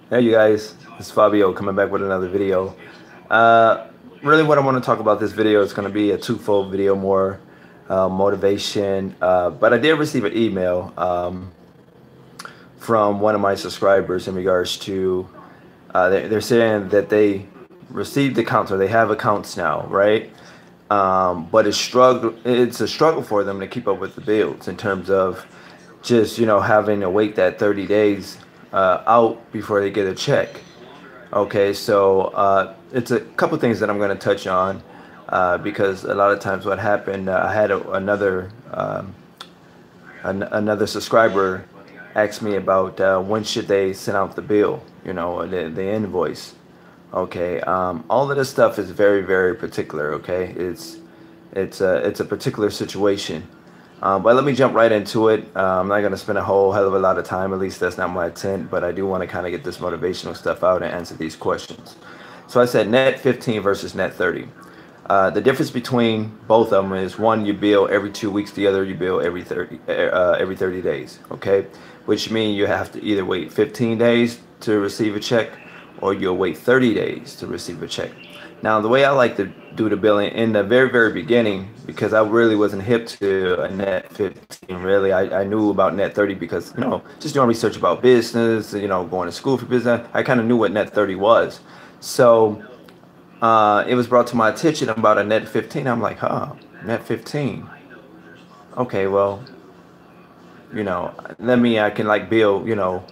Hey you guys, it's Fabio coming back with another video. Uh, Really what I want to talk about this video is going to be a twofold video, more motivation. But I did receive an email from one of my subscribers in regards to, they're saying that they received accounts or they have accounts now, right? But it's a struggle for them to keep up with the bills in terms of just, having to wait that 30 days out before they get a check. Okay, so it's a couple things that I'm going to touch on because a lot of times what happened, I had another subscriber ask me about when should they send out the bill, the invoice. Okay, all of this stuff is very, very particular. Okay, it's a particular situation. But let me jump right into it. I'm not going to spend a whole hell of a lot of time. At least that's not my intent. But I do want to kind of get this motivational stuff out and answer these questions. So I said net 15 versus net 30. The difference between both of them is one you bill every 2 weeks, the other you bill every 30 days. Okay, which means you have to either wait 15 days to receive a check, or you'll wait 30 days to receive a check. Now, the way I like to do the billing in the very, very beginning, because I really wasn't hip to a net 15, really. I knew about net 30 because, just doing research about business, going to school for business, I kind of knew what net 30 was. So it was brought to my attention about a net 15. I'm like, net 15. Okay, well, I can like bill,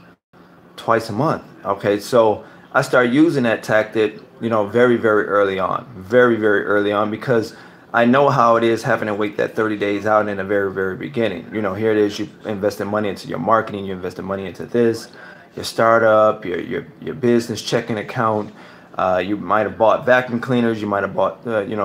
twice a month. Okay, so I started using that tactic, very, very early on, very, very early on, because I know how it is having to wait that 30 days out in the very, very beginning. Here it is, you investing money into your marketing, you investing money into this, your startup, your business checking account. You might have bought vacuum cleaners, you might have bought,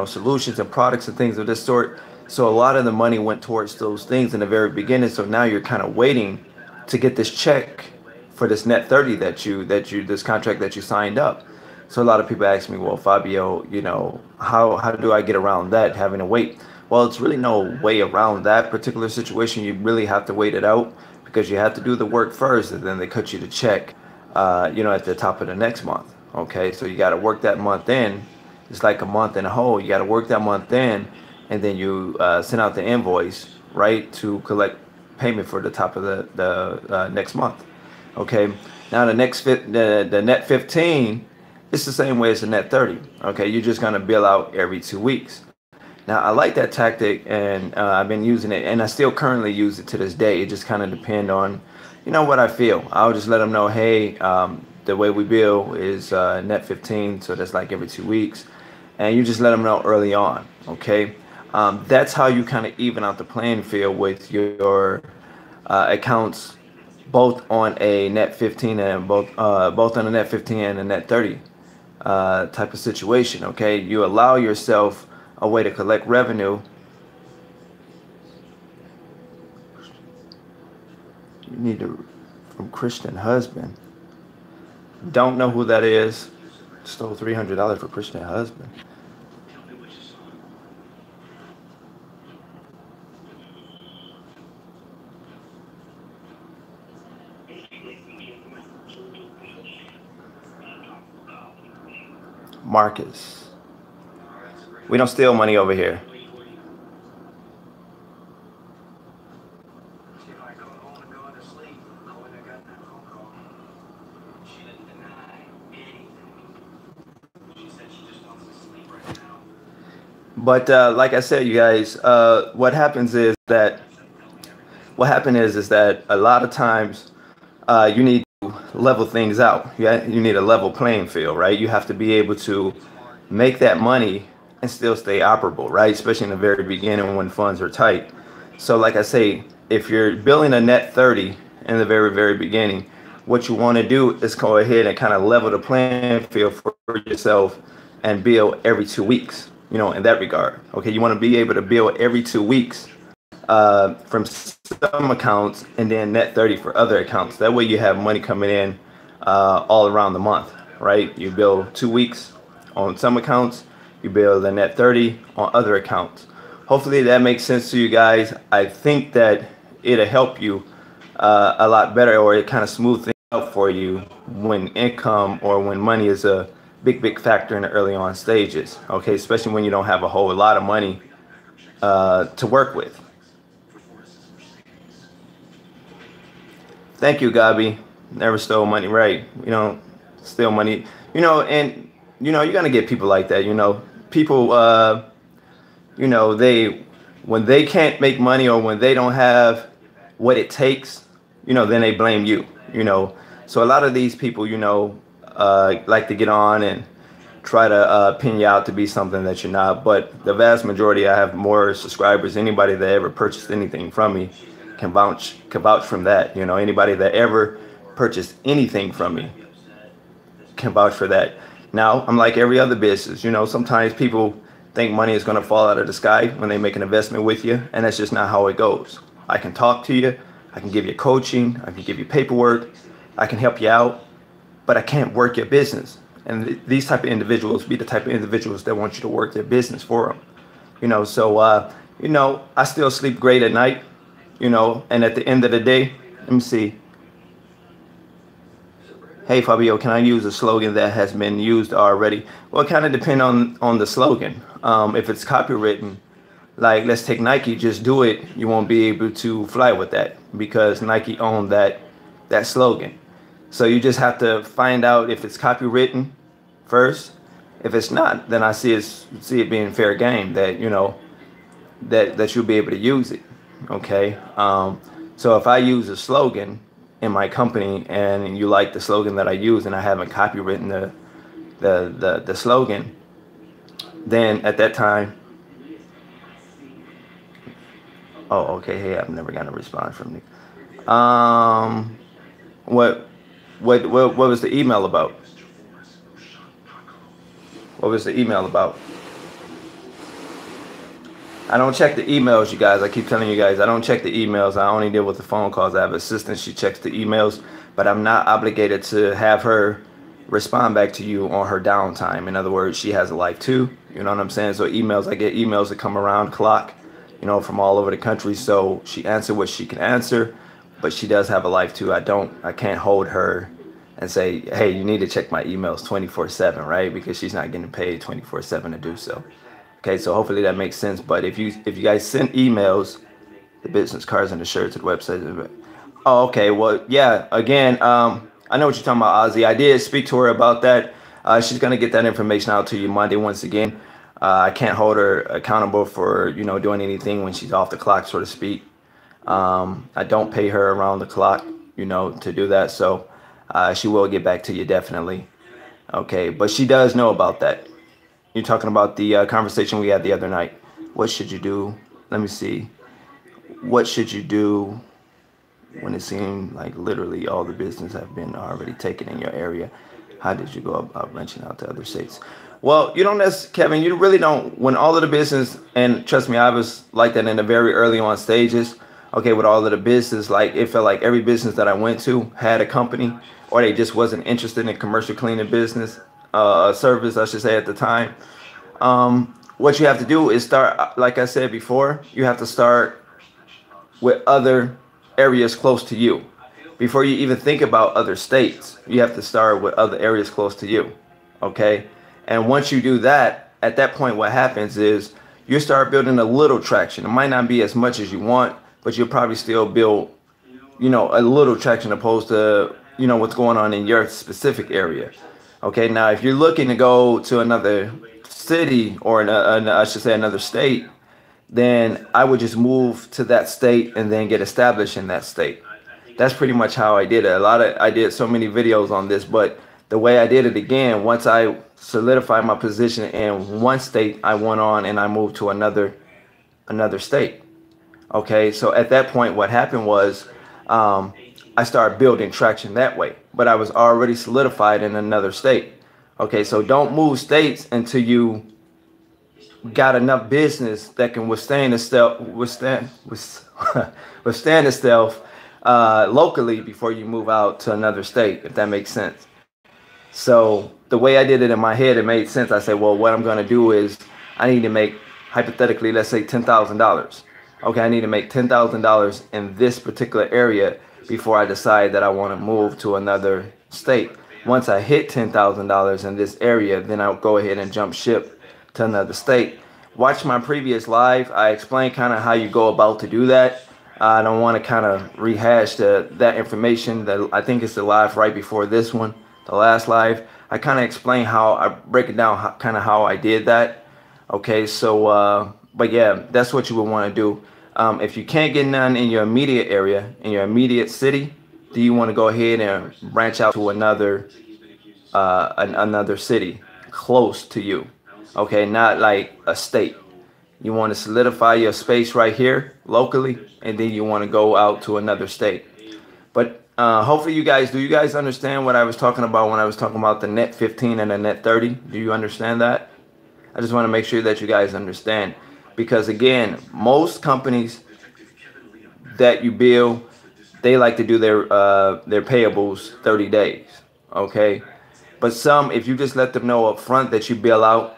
solutions and products and things of this sort. So a lot of the money went towards those things in the very beginning. So now you're kind of waiting to get this check for this net 30 this contract that you signed up. So a lot of people ask me, well, Fabio, how do I get around that, having to wait? Well, it's really no way around that particular situation. You really have to wait it out because you have to do the work first, and then they cut you the check, at the top of the next month. Okay, so you got to work that month in. It's like a month in a whole. You got to work that month in, and then you send out the invoice, right, to collect payment for the top of the next month. Okay, now the net 15, it's the same way as the net 30. Okay, you're just gonna bill out every 2 weeks. Now I like that tactic, and I've been using it, and I still currently use it to this day. It just kind of depend on, what I feel. I'll just let them know, hey, the way we bill is net 15, so that's like every 2 weeks, and you just let them know early on. Okay, that's how you kind of even out the playing field with your accounts, both on a net 15 and both on a net 15 and a net 30 type of situation. Okay, you allow yourself a way to collect revenue. You need to, from Christian husband. Don't know who that is. Stole $300 for Christian husband. Marcus. We don't steal money over here. But like I said, you guys, what happened is that a lot of times you need to level things out. You need a level playing field, right? You have to be able to make that money and still stay operable, right? Especially in the very beginning when funds are tight. So like I say, if you're billing a net 30 in the very, very beginning, what you want to do is go ahead and kind of level the playing field for yourself and bill every 2 weeks, in that regard. Okay, you want to be able to bill every 2 weeks from some accounts, and then net 30 for other accounts. That way you have money coming in all around the month, right? You bill 2 weeks on some accounts, you bill the net 30 on other accounts. Hopefully that makes sense to you guys. I think that it'll help you a lot better, or it kind of smooth things out for you when income or when money is a big factor in the early on stages. Okay, especially when you don't have a whole lot of money to work with. Thank you, Gabi. Never stole money, right? You know, steal money. And you're gonna get people like that. People. They when they can't make money or when they don't have what it takes, then they blame you. So a lot of these people, like to get on and try to pin you out to be something that you're not. But the vast majority, I have more subscribers. Anybody that ever purchased anything from me can vouch from that. Anybody that ever purchased anything from me can vouch for that. Now, I'm like every other business. Sometimes people think money is going to fall out of the sky when they make an investment with you, and that's just not how it goes. I can talk to you, I can give you coaching, I can give you paperwork, I can help you out, but I can't work your business. And these type of individuals be the type of individuals that want you to work their business for them. So I still sleep great at night. And at the end of the day, let me see. Hey Fabio, can I use a slogan that has been used already? Well, it kind of depends on the slogan. If it's copywritten, like let's take Nike, just do it. You won't be able to fly with that because Nike owned that slogan. So you just have to find out if it's copywritten first. If it's not, then I see it being fair game that that you'll be able to use it. Okay. So if I use a slogan in my company and you like the slogan that I use and I haven't copywritten the slogan, then at that time, oh, okay, hey, I've never gotten a response from you. What was the email about? What was the email about? I don't check the emails, you guys. I keep telling you guys, I don't check the emails. I only deal with the phone calls. I have an assistant. She checks the emails, but I'm not obligated to have her respond back to you on her downtime. In other words, she has a life too. You know what I'm saying? So emails, I get emails that come around the clock, from all over the country. So she answers what she can answer, but she does have a life too. I can't hold her and say, hey, you need to check my emails 24/7, right? Because she's not getting paid 24/7 to do so. Okay, so hopefully that makes sense. But if you guys send emails, the business cards and the shirts and the website. Oh, okay. Well, yeah. Again, I know what you're talking about, Ozzy. I did speak to her about that. She's gonna get that information out to you Monday once again. I can't hold her accountable for doing anything when she's off the clock, so to speak. I don't pay her around the clock, to do that. So she will get back to you definitely. Okay, but she does know about that. You're talking about the conversation we had the other night. What should you do? Let me see. What should you do when it seemed like literally all the business have been already taken in your area? How did you go about reaching out to other states? Well, you don't Kevin, you really don't. When all of the business, and trust me, I was like that in the very early on stages. Okay, with all of the business, like it felt like every business that I went to had a company, or they just wasn't interested in commercial cleaning business. Service, I should say, at the time. What you have to do is start, like I said before, you have to start with other areas close to you. Before you even think about other states, you have to start with other areas close to you. Okay? And once you do that, at that point, what happens is you start building a little traction. It might not be as much as you want, but you'll probably still build, a little traction opposed to, what's going on in your specific area. Okay, now if you're looking to go to another city or I should say another state, then I would just move to that state and then get established in that state. That's pretty much how I did it. I did so many videos on this, but the way I did it again, once I solidified my position in one state, I went on and I moved to another state. Okay, so at that point, what happened was I started building traction that way, but I was already solidified in another state. Okay, so don't move states until you got enough business that can withstand itself locally before you move out to another state, if that makes sense. So the way I did it in my head, it made sense. I said, well, what I'm going to do is I need to make, hypothetically, let's say $10,000. Okay, I need to make $10,000 in this particular area before I decide that I want to move to another state. Once I hit $10,000 in this area, then I'll go ahead and jump ship to another state. Watch my previous live. I explained kind of how you go about to do that. I don't want to kind of rehash that information. That I think it's the live right before this one, the last live. I kind of explain how I break it down, kind of how I did that. Okay, so but yeah, that's what you would want to do. If you can't get none in your immediate area, in your immediate city, do you want to go ahead and branch out to another city close to you? Okay, not like a state. You want to solidify your space right here locally, and then you want to go out to another state. But hopefully you guys understand what I was talking about when I was talking about the net 15 and the net 30? Do you understand that? I just want to make sure that you guys understand, because again, most companies that you bill, they like to do their payables 30 days, okay? But some, if you just let them know up front that you bill out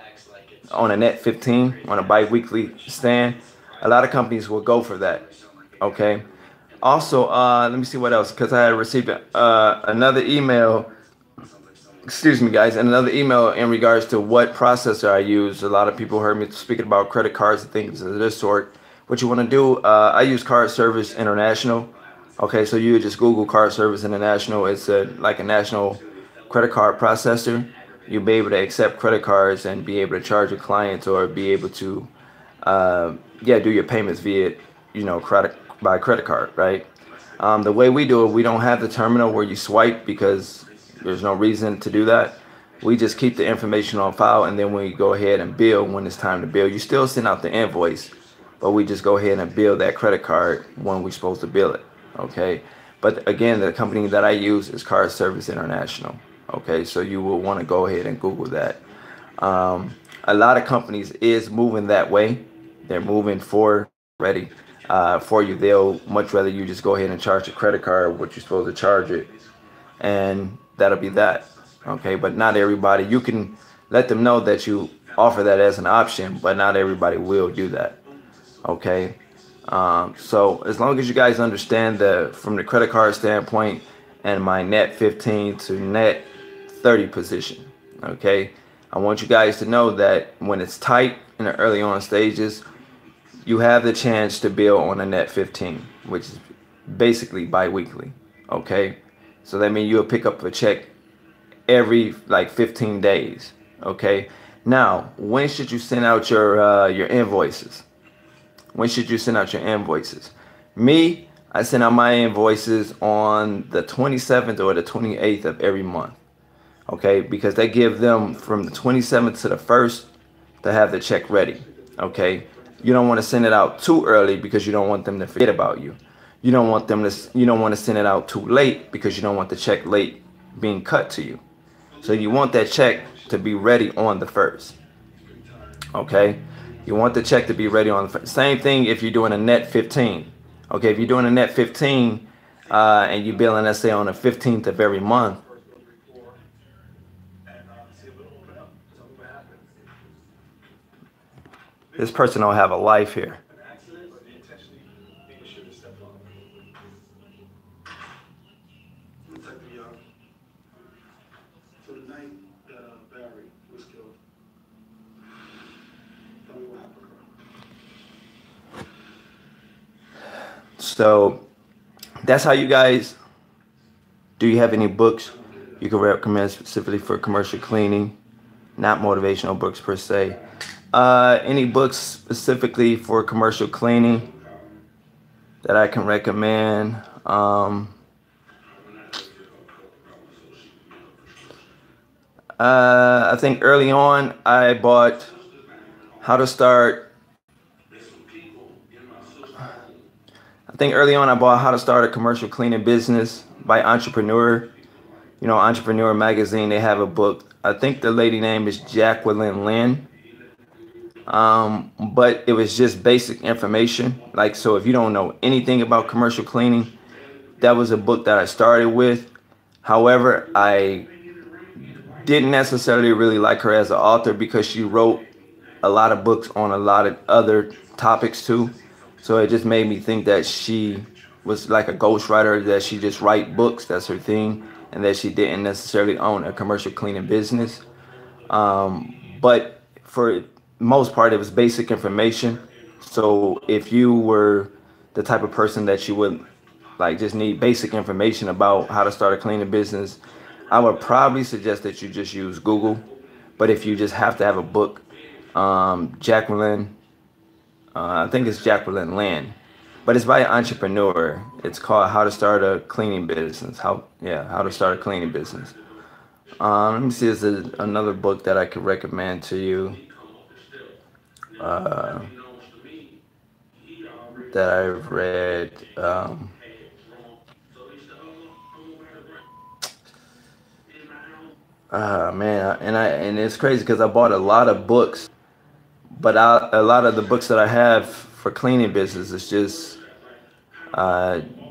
on a net 15 on a bi-weekly stand, a lot of companies will go for that, okay? Also, let me see what else, because I had received another email, excuse me guys, another email in regards to what processor I use. A lot of people heard me speaking about credit cards and things of this sort. What you want to do, I use Card Service International. Okay, so you just Google Card Service International. It's like a national credit card processor. You'll be able to accept credit cards and be able to charge your clients, or be able to do your payments via, by credit card, right? The way we do it, we don't have the terminal where you swipe, because there's no reason to do that. We just keep the information on file, and then we go ahead and bill when it's time to bill. You still send out the invoice, but we just go ahead and bill that credit card when we're supposed to bill it, okay? But again, the company that I use is Card Service International, okay? So you will want to go ahead and Google that. A lot of companies is moving that way. They're moving for you. They'll much rather you just go ahead and charge a credit card what you're supposed to charge it, and that'll be that, okay? But not everybody, you can let them know that you offer that as an option, but not everybody will do that, okay? So as long as you guys understand from the credit card standpoint and my net 15 to net 30 position, okay? I want you guys to know that when it's tight in the early on stages, you have the chance to bill on a net 15, which is basically bi-weekly, okay? So that means you'll pick up a check every like 15 days, okay? Now, when should you send out your invoices? When should you send out your invoices? Me, I send out my invoices on the 27th or the 28th of every month, okay? Because they give them from the 27th to the 1st to have the check ready, okay? You don't want to send it out too early, because you don't want them to forget about you. You don't want to send it out too late, because you don't want the check late being cut to you. So you want that check to be ready on the 1st, okay? You want the check to be ready on the 1st. Same thing if you're doing a net 15, okay? If you're doing a net 15 and you're billing, let's say, on the 15th of every month, this person don't have a life here. So that's how you guys, do you have any books you can recommend specifically for commercial cleaning? Not motivational books per se. Any books specifically for commercial cleaning that I can recommend? I think early on I bought How to Start. How to Start a Commercial Cleaning Business by Entrepreneur. Entrepreneur Magazine, they have a book. I think the lady name is Jacqueline Lynn. But it was just basic information. Like, so if you don't know anything about commercial cleaning, that was a book that I started with. However, I didn't necessarily really like her as an author, because she wrote a lot of books on a lot of other topics too. So it just made me think that she was like a ghostwriter, that she just write books, that's her thing, and that she didn't necessarily own a commercial cleaning business. But for most part, it was basic information. So if you were the type of person that you would like just need basic information about how to start a cleaning business, I would probably suggest that you just use Google. But if you just have to have a book, Jacqueline, I think it's Jacqueline Land, but it's by an entrepreneur. It's called How to Start a Cleaning Business. How to Start a Cleaning Business. Let me see, is there another book that I could recommend to you that I've read? Man, and it's crazy because I bought a lot of books, but a lot of the books that I have for cleaning business is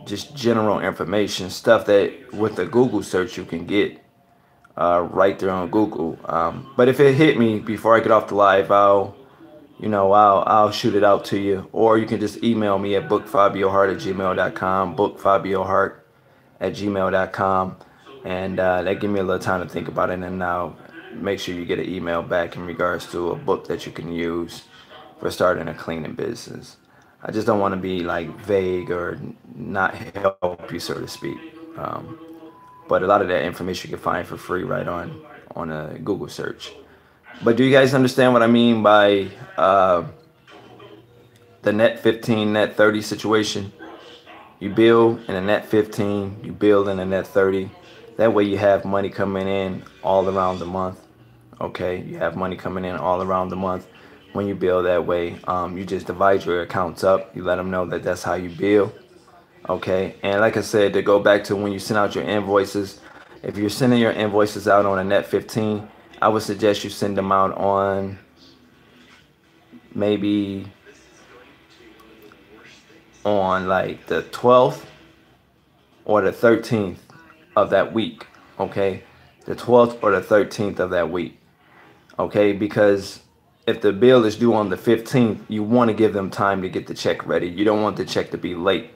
just general information, stuff that with the Google search you can get right there on Google. But if it hit me before I get off the live, I'll shoot it out to you, or you can just email me at bookfabiohart@gmail.com, bookfabiohart@gmail.com, and that give me a little time to think about it, and I'll make sure you get an email back in regards to a book that you can use for starting a cleaning business. I just don't want to be like vague or not help you, so to speak. But a lot of that information you can find for free right on a Google search. But do you guys understand what I mean by the net 15, net 30 situation? You build in a net 15, you build in a net 30. That way you have money coming in all around the month. Okay, you have money coming in all around the month when you build that way. You just divide your accounts up. You let them know that that's how you build. Okay, and like I said, to go back to when you send out your invoices, if you're sending your invoices out on a net 15, I would suggest you send them out on maybe on like the 12th or the 13th of that week. Okay, the 12th or the 13th of that week. Okay, because if the bill is due on the 15th, you want to give them time to get the check ready. You don't want the check to be late.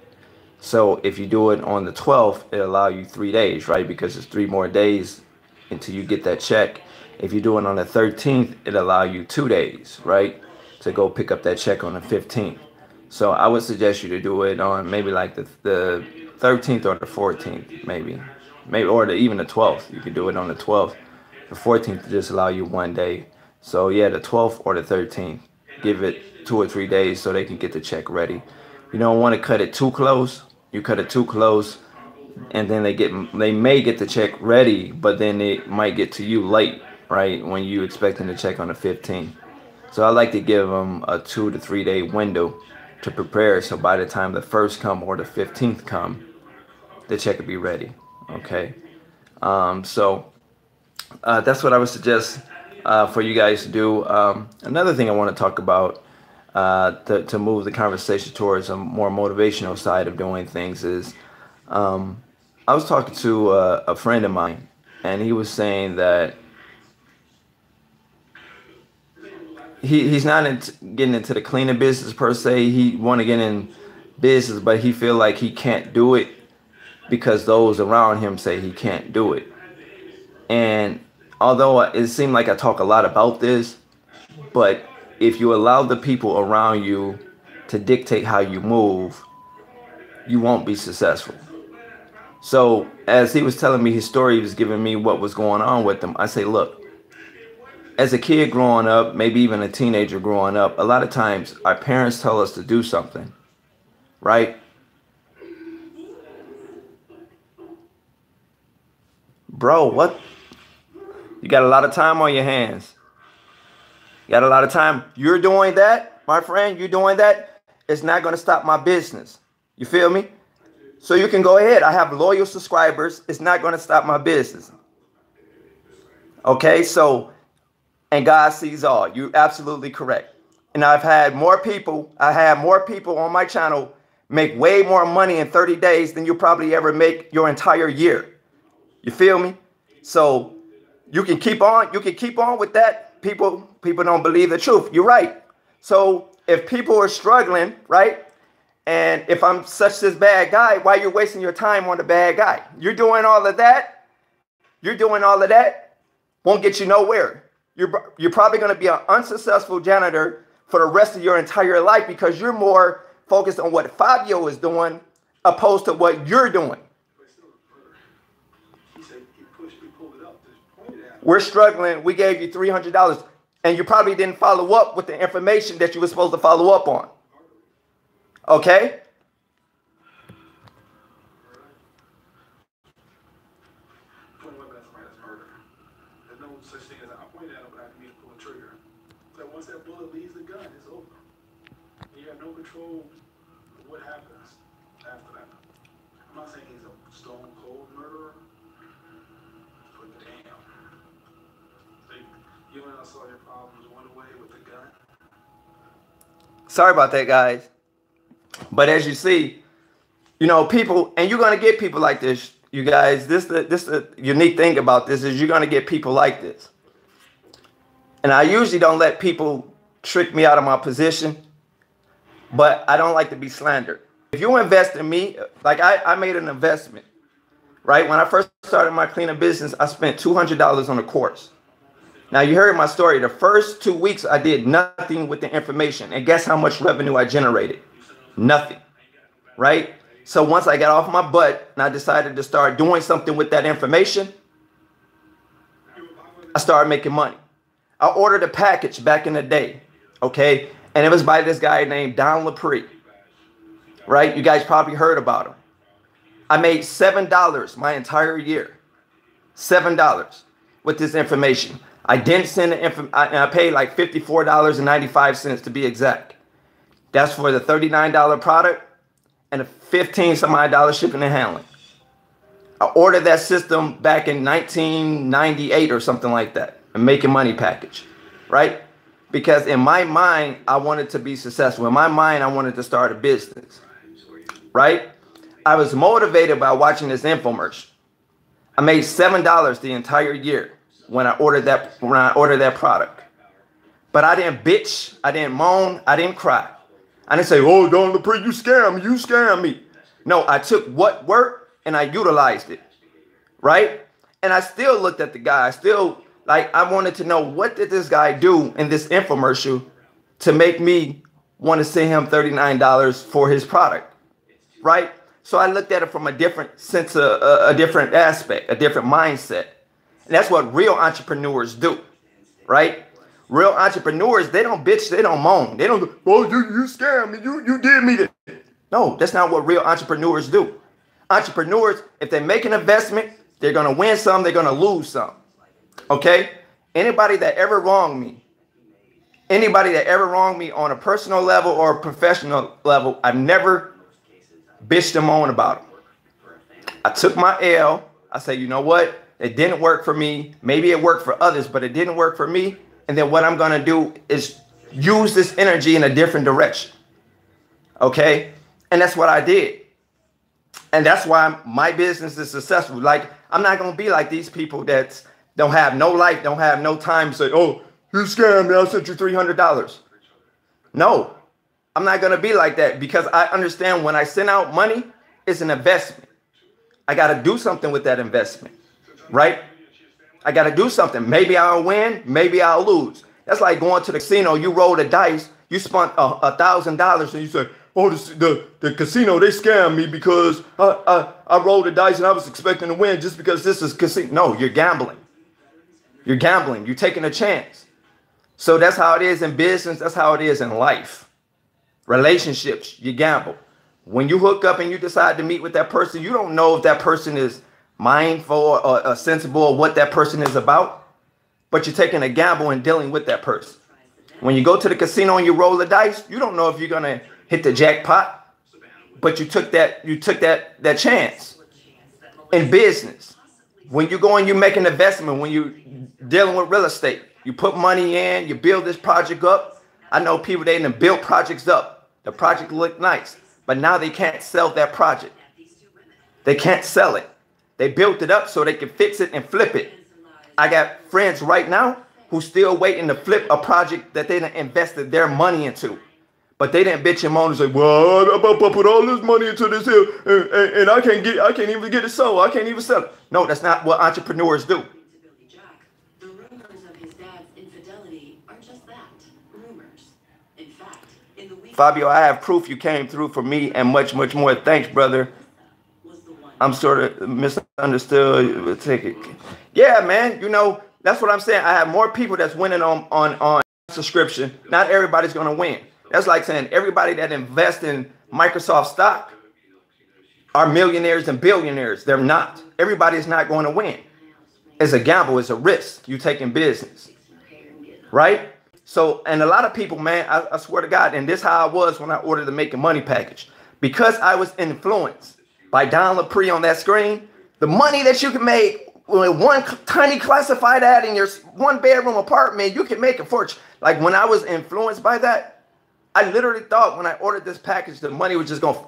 So if you do it on the 12th, it allows you 3 days, right? Because it's 3 more days until you get that check. If you do it on the 13th, it allows you 2 days, right? To go pick up that check on the 15th. So I would suggest you to do it on maybe like the 13th or the 14th, maybe or even the 12th. You could do it on the 12th. The 14th to just allow you 1 day. So yeah, the 12th or the 13th. Give it 2 or 3 days so they can get the check ready. You don't want to cut it too close. You cut it too close, and then they may get the check ready, but then it might get to you late, right? When you expecting the check on the 15th. So I like to give them a 2 to 3 day window to prepare. So by the time the first come or the 15th come, the check will be ready. Okay. So that's what I would suggest for you guys to do. Another thing I want to talk about to move the conversation towards a more motivational side of doing things is I was talking to a friend of mine, and he was saying that he's not getting into the cleaning business per se. He want to get in business, but he feel like he can't do it because those around him say he can't do it. And although it seemed like I talk a lot about this, but if you allow the people around you to dictate how you move, you won't be successful. So as he was telling me his story, he was giving me what was going on with him. I say, look, as a kid growing up, maybe even a teenager growing up, a lot of times our parents tell us to do something, right? Bro, what? You got a lot of time on your hands. You got a lot of time. You're doing that, my friend, you're doing that. It's not going to stop my business. You feel me? So you can go ahead. I have loyal subscribers. It's not going to stop my business. Okay, so, and God sees all. You're absolutely correct. And I have more people on my channel make way more money in 30 days than you probably ever make your entire year. You feel me? So you can keep on with that. People don't believe the truth. You're right. So if people are struggling, right, And if I'm such this bad guy, why you're wasting your time on the bad guy? You're doing all of that. You're doing all of that. Won't get you nowhere. You're probably going to be an unsuccessful janitor for the rest of your entire life because you're more focused on what Fabio is doing opposed to what you're doing. We're struggling. We gave you $300 and you probably didn't follow up with the information that you were supposed to follow up on. Okay? There's no such thing as I pointed at him, but I need to pull a trigger. So once that bullet leaves the gun, it's over. You have no control of what happens after that. I'm not saying he's a stone cold murderer, but damn. So you and I saw your problems one way with the gun. Sorry about that, guys. But as you see, you know, people, and you're going to get people like this, you guys. This the unique thing about this is you're going to get people like this. And I usually don't let people trick me out of my position, but I don't like to be slandered. If you invest in me, like I made an investment, right? When I first started my cleaning business, I spent $200 on a course. Now, you heard my story. The first 2 weeks, I did nothing with the information. And guess how much revenue I generated? Nothing, right? So once I got off my butt and I decided to start doing something with that information, I started making money. I ordered a package back in the day, okay? And it was by this guy named Don Lapre, right? You guys probably heard about him. I made $7 my entire year, $7 with this information. I didn't send the information. I paid like $54.95 to be exact. That's for the $39 product and the $15 some odd shipping and handling. I ordered that system back in 1998 or something like that, a making money package, right? Because in my mind, I wanted to be successful. In my mind, I wanted to start a business, right? I was motivated by watching this infomercial. I made $7 the entire year when I ordered that product. But I didn't bitch, I didn't moan, I didn't cry. I didn't say, oh, Don Lapre, you scam me. No, I took what worked and I utilized it, right? And I still looked at the guy. I wanted to know, what did this guy do in this infomercial to make me want to send him $39 for his product, right? So I looked at it from a different sense, a different aspect, a different mindset. And that's what real entrepreneurs do, right? Real entrepreneurs, they don't bitch, they don't moan. They don't go, oh, you scammed me, you did me that. No, that's not what real entrepreneurs do. Entrepreneurs, if they make an investment, they're going to win some, they're going to lose some. Okay? Anybody that ever wronged me on a personal level or a professional level, I've never bitched and moaned about them. I took my L. I said, you know what? It didn't work for me. Maybe it worked for others, but it didn't work for me. And then what I'm going to do is use this energy in a different direction. Okay? And that's what I did. And that's why my business is successful. Like, I'm not going to be like these people that don't have no life, don't have no time. Say, oh, you scammed me, I sent you $300. No, I'm not going to be like that, because I understand when I send out money, it's an investment. I got to do something with that investment, right? I got to do something. Maybe I'll win, maybe I'll lose. That's like going to the casino. You roll the dice, you spent $1,000 and you say, oh, the casino, they scammed me because I rolled the dice and I was expecting to win just because this is casino. No, you're gambling. You're gambling. You're taking a chance. So that's how it is in business. That's how it is in life. Relationships, you gamble. When you hook up and you decide to meet with that person, you don't know if that person is mindful or sensible of what that person is about, but you're taking a gamble and dealing with that person. When you go to the casino and you roll the dice, you don't know if you're going to hit the jackpot, but you took that chance. In business, when you go and you make an investment, when you're dealing with real estate, you put money in, you build this project up. I know people, they done built projects up. The project looked nice, but now they can't sell that project. They can't sell it. They built it up so they can fix it and flip it. I got friends right now who still waiting to flip a project that they done invested their money into. But they didn't bitch and moan and say, well, I'm about to put all this money into this here, and I can't even get it sold. I can't even sell it. No, that's not what entrepreneurs do. The rumors of his dad's infidelity are just that, rumors. In fact, in the week Fabio, I have proof you came through for me and much, much more. Thanks, brother. I'm sort of misunderstood. Take it. Yeah, man. You know, that's what I'm saying. I have more people that's winning on subscription. Not everybody's going to win. That's like saying everybody that invests in Microsoft stock are millionaires and billionaires. They're not. Everybody's not going to win. It's a gamble. It's a risk. You taking business. Right? So, and a lot of people, man, I swear to God, and this is how I was when I ordered the Making Money package. Because I was influenced by Don LaPree on that screen, the money that you can make with one tiny classified ad in your one bedroom apartment, you can make a fortune. Like when I was influenced by that, I literally thought when I ordered this package, the money was just going to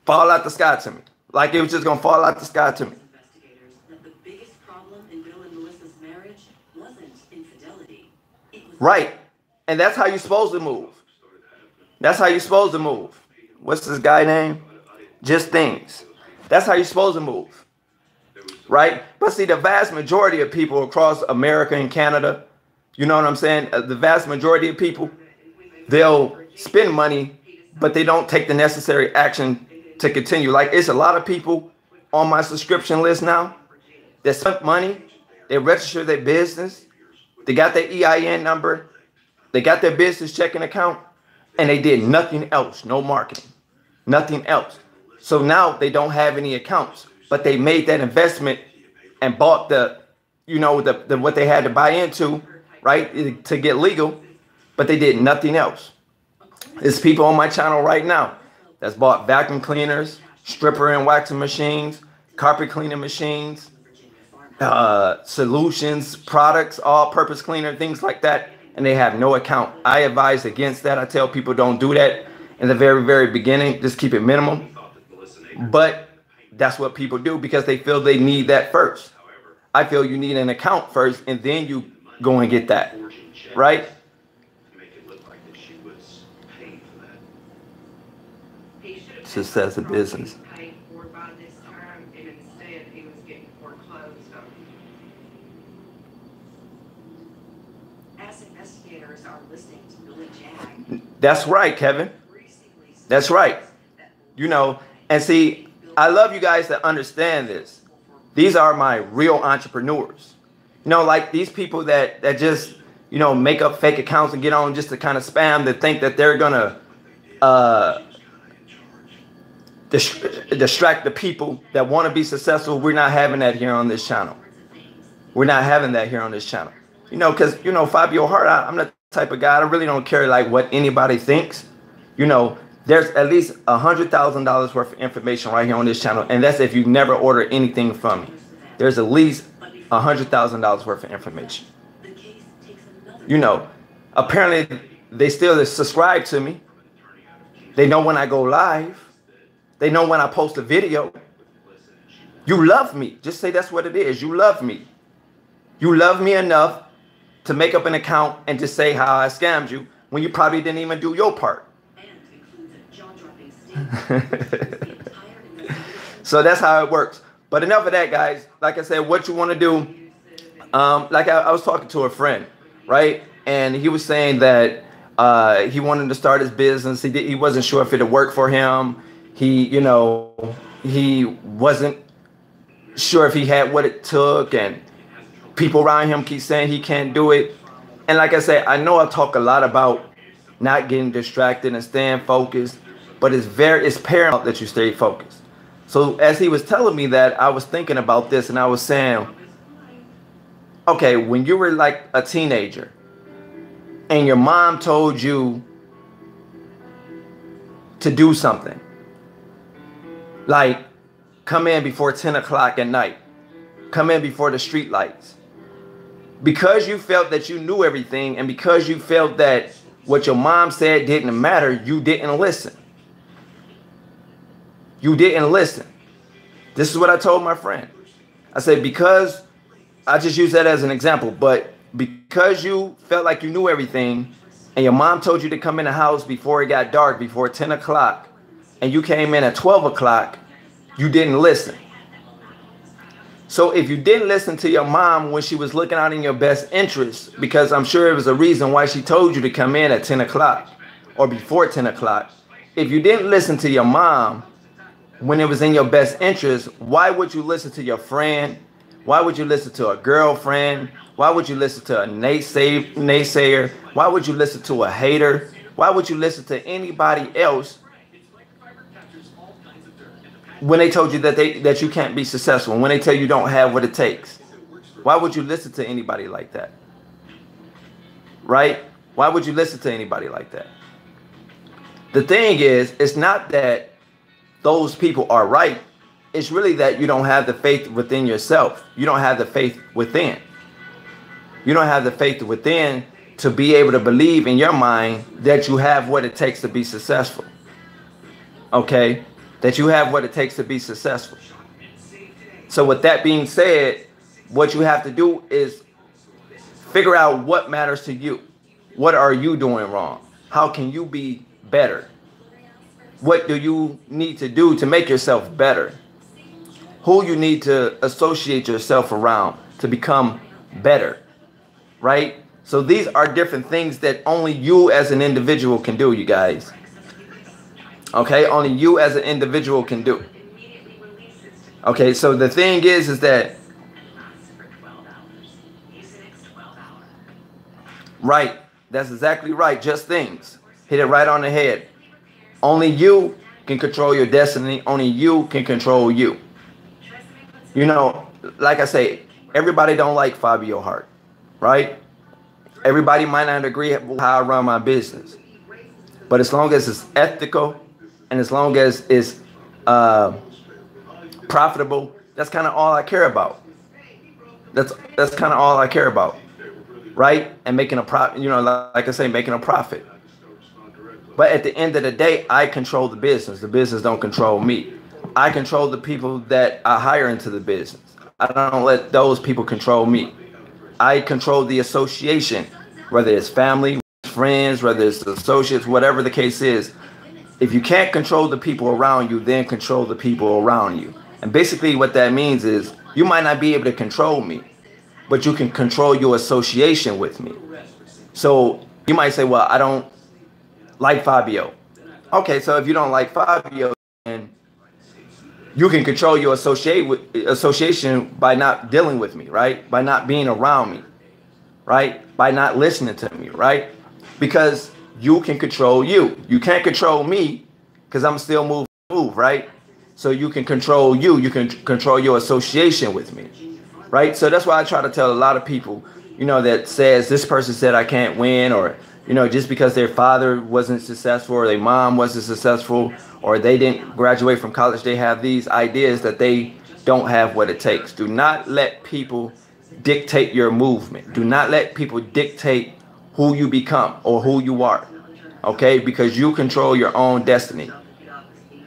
fall out the sky to me. Like it was just going to fall out the sky to me. Investigators that the biggest problem in Bill and Melissa's marriage wasn't infidelity. It was right. And that's how you're supposed to move. That's how you're supposed to move. What's this guy name? Just Things. That's how you're supposed to move. Right? But see, the vast majority of people across America and Canada, you know what I'm saying? The vast majority of people, they'll spend money, but they don't take the necessary action to continue. Like it's a lot of people on my subscription list now that spent money, they register their business, they got their EIN number, they got their business checking account, and they did nothing else, no marketing, nothing else. So now they don't have any accounts, but they made that investment and bought the, you know, the what they had to buy into, right, to get legal, but they did nothing else. There's people on my channel right now that's bought vacuum cleaners, stripper and waxing machines, carpet cleaning machines, solutions, products, all-purpose cleaner, things like that, and they have no account. I advise against that. I tell people don't do that in the very, very beginning. Just keep it minimum. But that's what people do because they feel they need that first. I feel you need an account first, and then you go and get that, right? Success of business. As investigators are listening to Billy Jag. That's right, Kevin. That's right. You know, and see, I love you guys that understand this. These are my real entrepreneurs. You know, like these people that just, you know, make up fake accounts and get on just to kind of spam, that think that they're going to distract the people that want to be successful. We're not having that here on this channel. We're not having that here on this channel. You know, because, you know, Fabio Hart, I'm the type of guy, I really don't care like what anybody thinks. You know, there's at least $100,000 worth of information right here on this channel. And that's if you never order anything from me. There's at least $100,000 worth of information. You know, apparently they still subscribe to me. They know when I go live. They know when I post a video. You love me. Just say that's what it is. You love me. You love me enough to make up an account and just say how I scammed you when you probably didn't even do your part. So that's how it works. But enough of that, guys. Like I said, what you want to do, like I was talking to a friend, right? And he was saying that he wanted to start his business. He wasn't sure if it would work for him. He, you know, he wasn't sure if he had what it took, and people around him keep saying he can't do it. And like I said, I know I talk a lot about not getting distracted and staying focused, but it's paramount that you stay focused. So as he was telling me that, I was thinking about this, and I was saying, okay, when you were like a teenager and your mom told you to do something, like come in before 10 o'clock at night, come in before the street lights, because you felt that you knew everything, and because you felt that what your mom said didn't matter, you didn't listen. You didn't listen. This is what I told my friend. I said, because, I just use that as an example, but because you felt like you knew everything, and your mom told you to come in the house before it got dark, before 10 o'clock, and you came in at 12 o'clock, you didn't listen. So if you didn't listen to your mom when she was looking out in your best interest, because I'm sure it was a reason why she told you to come in at 10 o'clock or before 10 o'clock. If you didn't listen to your mom when it was in your best interest, why would you listen to your friend? Why would you listen to a girlfriend? Why would you listen to a naysayer? Why would you listen to a hater? Why would you listen to anybody else when they told you that you can't be successful, when they tell you don't have what it takes? Why would you listen to anybody like that? Right? Why would you listen to anybody like that? The thing is, it's not that those people are right. It's really that you don't have the faith within yourself. You don't have the faith within. You don't have the faith within to be able to believe in your mind that you have what it takes to be successful. Okay? That you have what it takes to be successful. So with that being said, what you have to do is figure out what matters to you. What are you doing wrong? How can you be better? What do you need to do to make yourself better? Who you need to associate yourself around to become better, right? So these are different things that only you as an individual can do, you guys. Okay, only you as an individual can do. Okay, so the thing is that, right, that's exactly right, just things. Hit it right on the head. Only you can control your destiny. Only you can control you. You know, like I say, everybody don't like Fabio Hart, right? Everybody might not agree with how I run my business. But as long as it's ethical and as long as it's profitable, that's kind of all I care about. That's kind of all I care about, right? And making a profit, you know, like I say, making a profit. But at the end of the day, I control the business. The business don't control me. I control the people that I hire into the business. I don't let those people control me. I control the association, whether it's family, friends, whether it's associates, whatever the case is. If you can't control the people around you, then control the people around you. And basically what that means is you might not be able to control me, but you can control your association with me. So you might say, well, I don't like Fabio. Okay, so if you don't like Fabio, then you can control your association by not dealing with me, right? By not being around me, right? By not listening to me, right? Because you can control you. You can't control me because I'm still move, right? So you can control you. You can control your association with me, right? So that's why I try to tell a lot of people, you know, that says this person said I can't win, or, you know, just because their father wasn't successful or their mom wasn't successful or they didn't graduate from college, they have these ideas that they don't have what it takes. Do not let people dictate your movement. Do not let people dictate who you become or who you are, okay? Because you control your own destiny,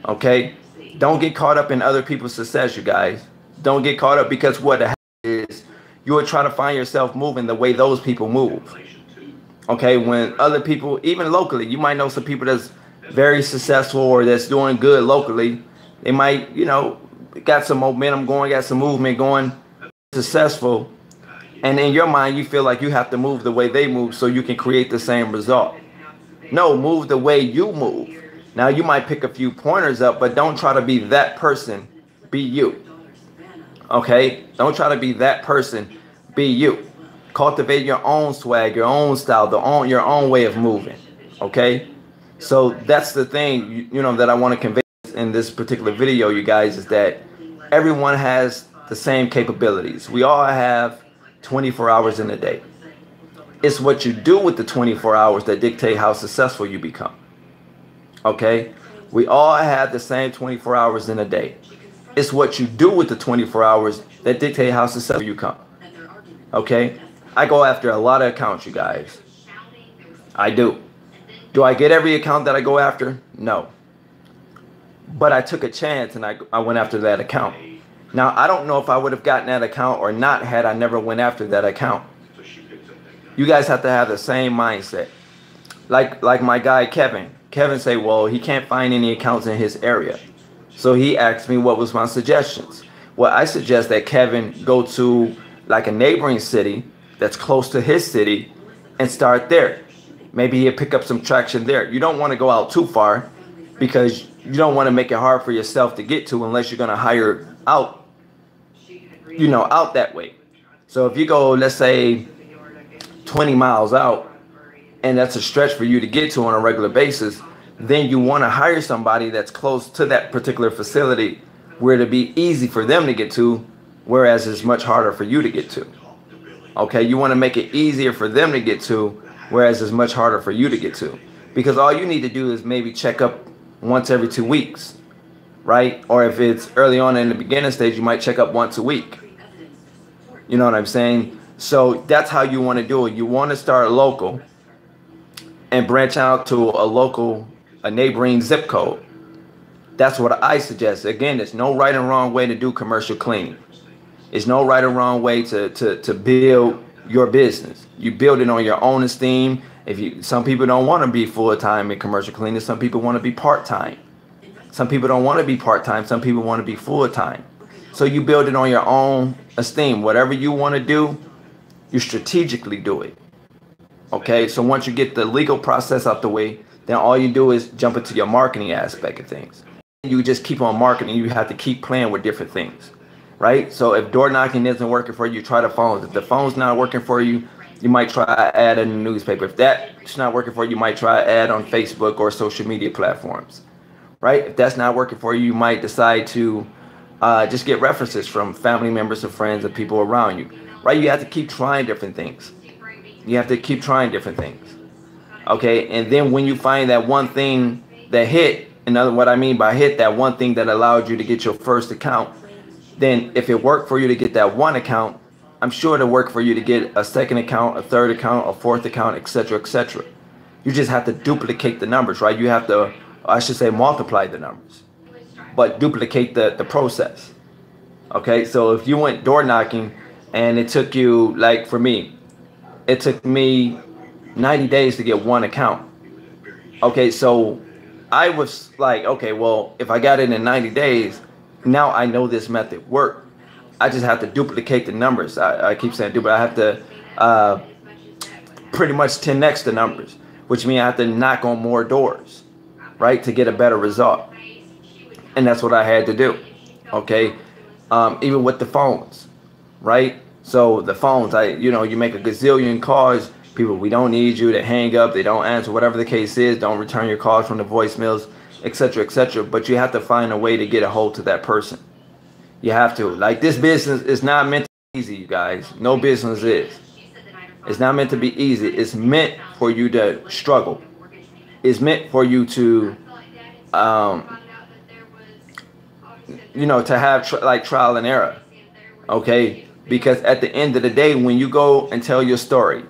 okay? Don't get caught up in other people's success, you guys. Don't get caught up, because what happens is you will try to find yourself moving the way those people move. Okay, when other people, even locally, you might know some people that's very successful or that's doing good locally. They might, you know, got some momentum going, got some movement going, successful. And in your mind, you feel like you have to move the way they move so you can create the same result. No, move the way you move. Now, you might pick a few pointers up, but don't try to be that person. Be you. Okay? Don't try to be that person. Be you. Cultivate your own swag, your own style, your own way of moving. Okay? So that's the thing, you know, that I want to convey in this particular video, you guys, is that everyone has the same capabilities. We all have 24 hours in a day. It's what you do with the 24 hours that dictate how successful you become. Okay? We all have the same 24 hours in a day. It's what you do with the 24 hours that dictate how successful you become. Okay? I go after a lot of accounts, you guys. I do. Do I get every account that I go after? No. But I took a chance and I went after that account. Now, I don't know if I would have gotten that account or not had I never went after that account. You guys have to have the same mindset. like my guy Kevin. Kevin say, well, he can't find any accounts in his area. So he asked me what was my suggestions. Well, I suggest that Kevin go to like a neighboring city that's close to his city and start there. Maybe he'll pick up some traction there. You don't want to go out too far because you don't want to make it hard for yourself to get to unless you're going to hire out, out that way. So if you go, let's say 20 miles out, and that's a stretch for you to get to on a regular basis, then you want to hire somebody that's close to that particular facility where it'll be easy for them to get to, whereas it's much harder for you to get to. Okay, you want to make it easier for them to get to, whereas it's much harder for you to get to. Because all you need to do is maybe check up once every 2 weeks, right? Or if it's early on in the beginning stage, you might check up once a week. You know what I'm saying? So that's how you want to do it. You want to start local and branch out to a neighboring zip code. That's what I suggest. Again, there's no right and wrong way to do commercial cleaning. There's no right or wrong way to build your business. You build it on your own esteem. Some people don't want to be full-time in commercial cleaning. Some people want to be part-time. Some people don't want to be part-time. Some people want to be full-time. So you build it on your own esteem. Whatever you want to do, you strategically do it. Okay, so once you get the legal process out the way, then all you do is jump into your marketing aspect of things. You just keep on marketing. You have to keep playing with different things, right? So if door knocking isn't working for you, try the phones. If the phone's not working for you, you might try an ad in the newspaper. If that's not working for you, you might try an ad on Facebook or social media platforms, right? If that's not working for you, you might decide to just get references from family members and friends and people around you, right? You have to keep trying different things. You have to keep trying different things. Okay, and then when you find that one thing that hit, what I mean by hit, that one thing that allowed you to get your first account, then if it worked for you to get that one account, I'm sure it'll work for you to get a second account, a third account, a fourth account, etc., etc. You just have to duplicate the numbers, right? You have to, I should say, multiply the numbers, but duplicate the process. Okay, so if you went door knocking and it took you, like for me, it took me 90 days to get one account. Okay, so I was like, okay, well, if I got it in 90 days, now I know this method worked. I just have to duplicate the numbers. I keep saying duplicate. I have to pretty much 10x the numbers, which means I have to knock on more doors, right, to get a better result. And that's what I had to do. Okay, even with the phones, right? So the phones, you make a gazillion calls. People, we don't need you, to hang up, they don't answer, whatever the case is, don't return your calls from the voicemails, etc., etc. But you have to find a way to get a hold to that person. You have to. Like, this business is not meant to be easy, you guys. No business is. It's not meant to be easy. It's meant for you to struggle. It's meant for you to, to have trial and error. Okay? Because at the end of the day, when you go and tell your story,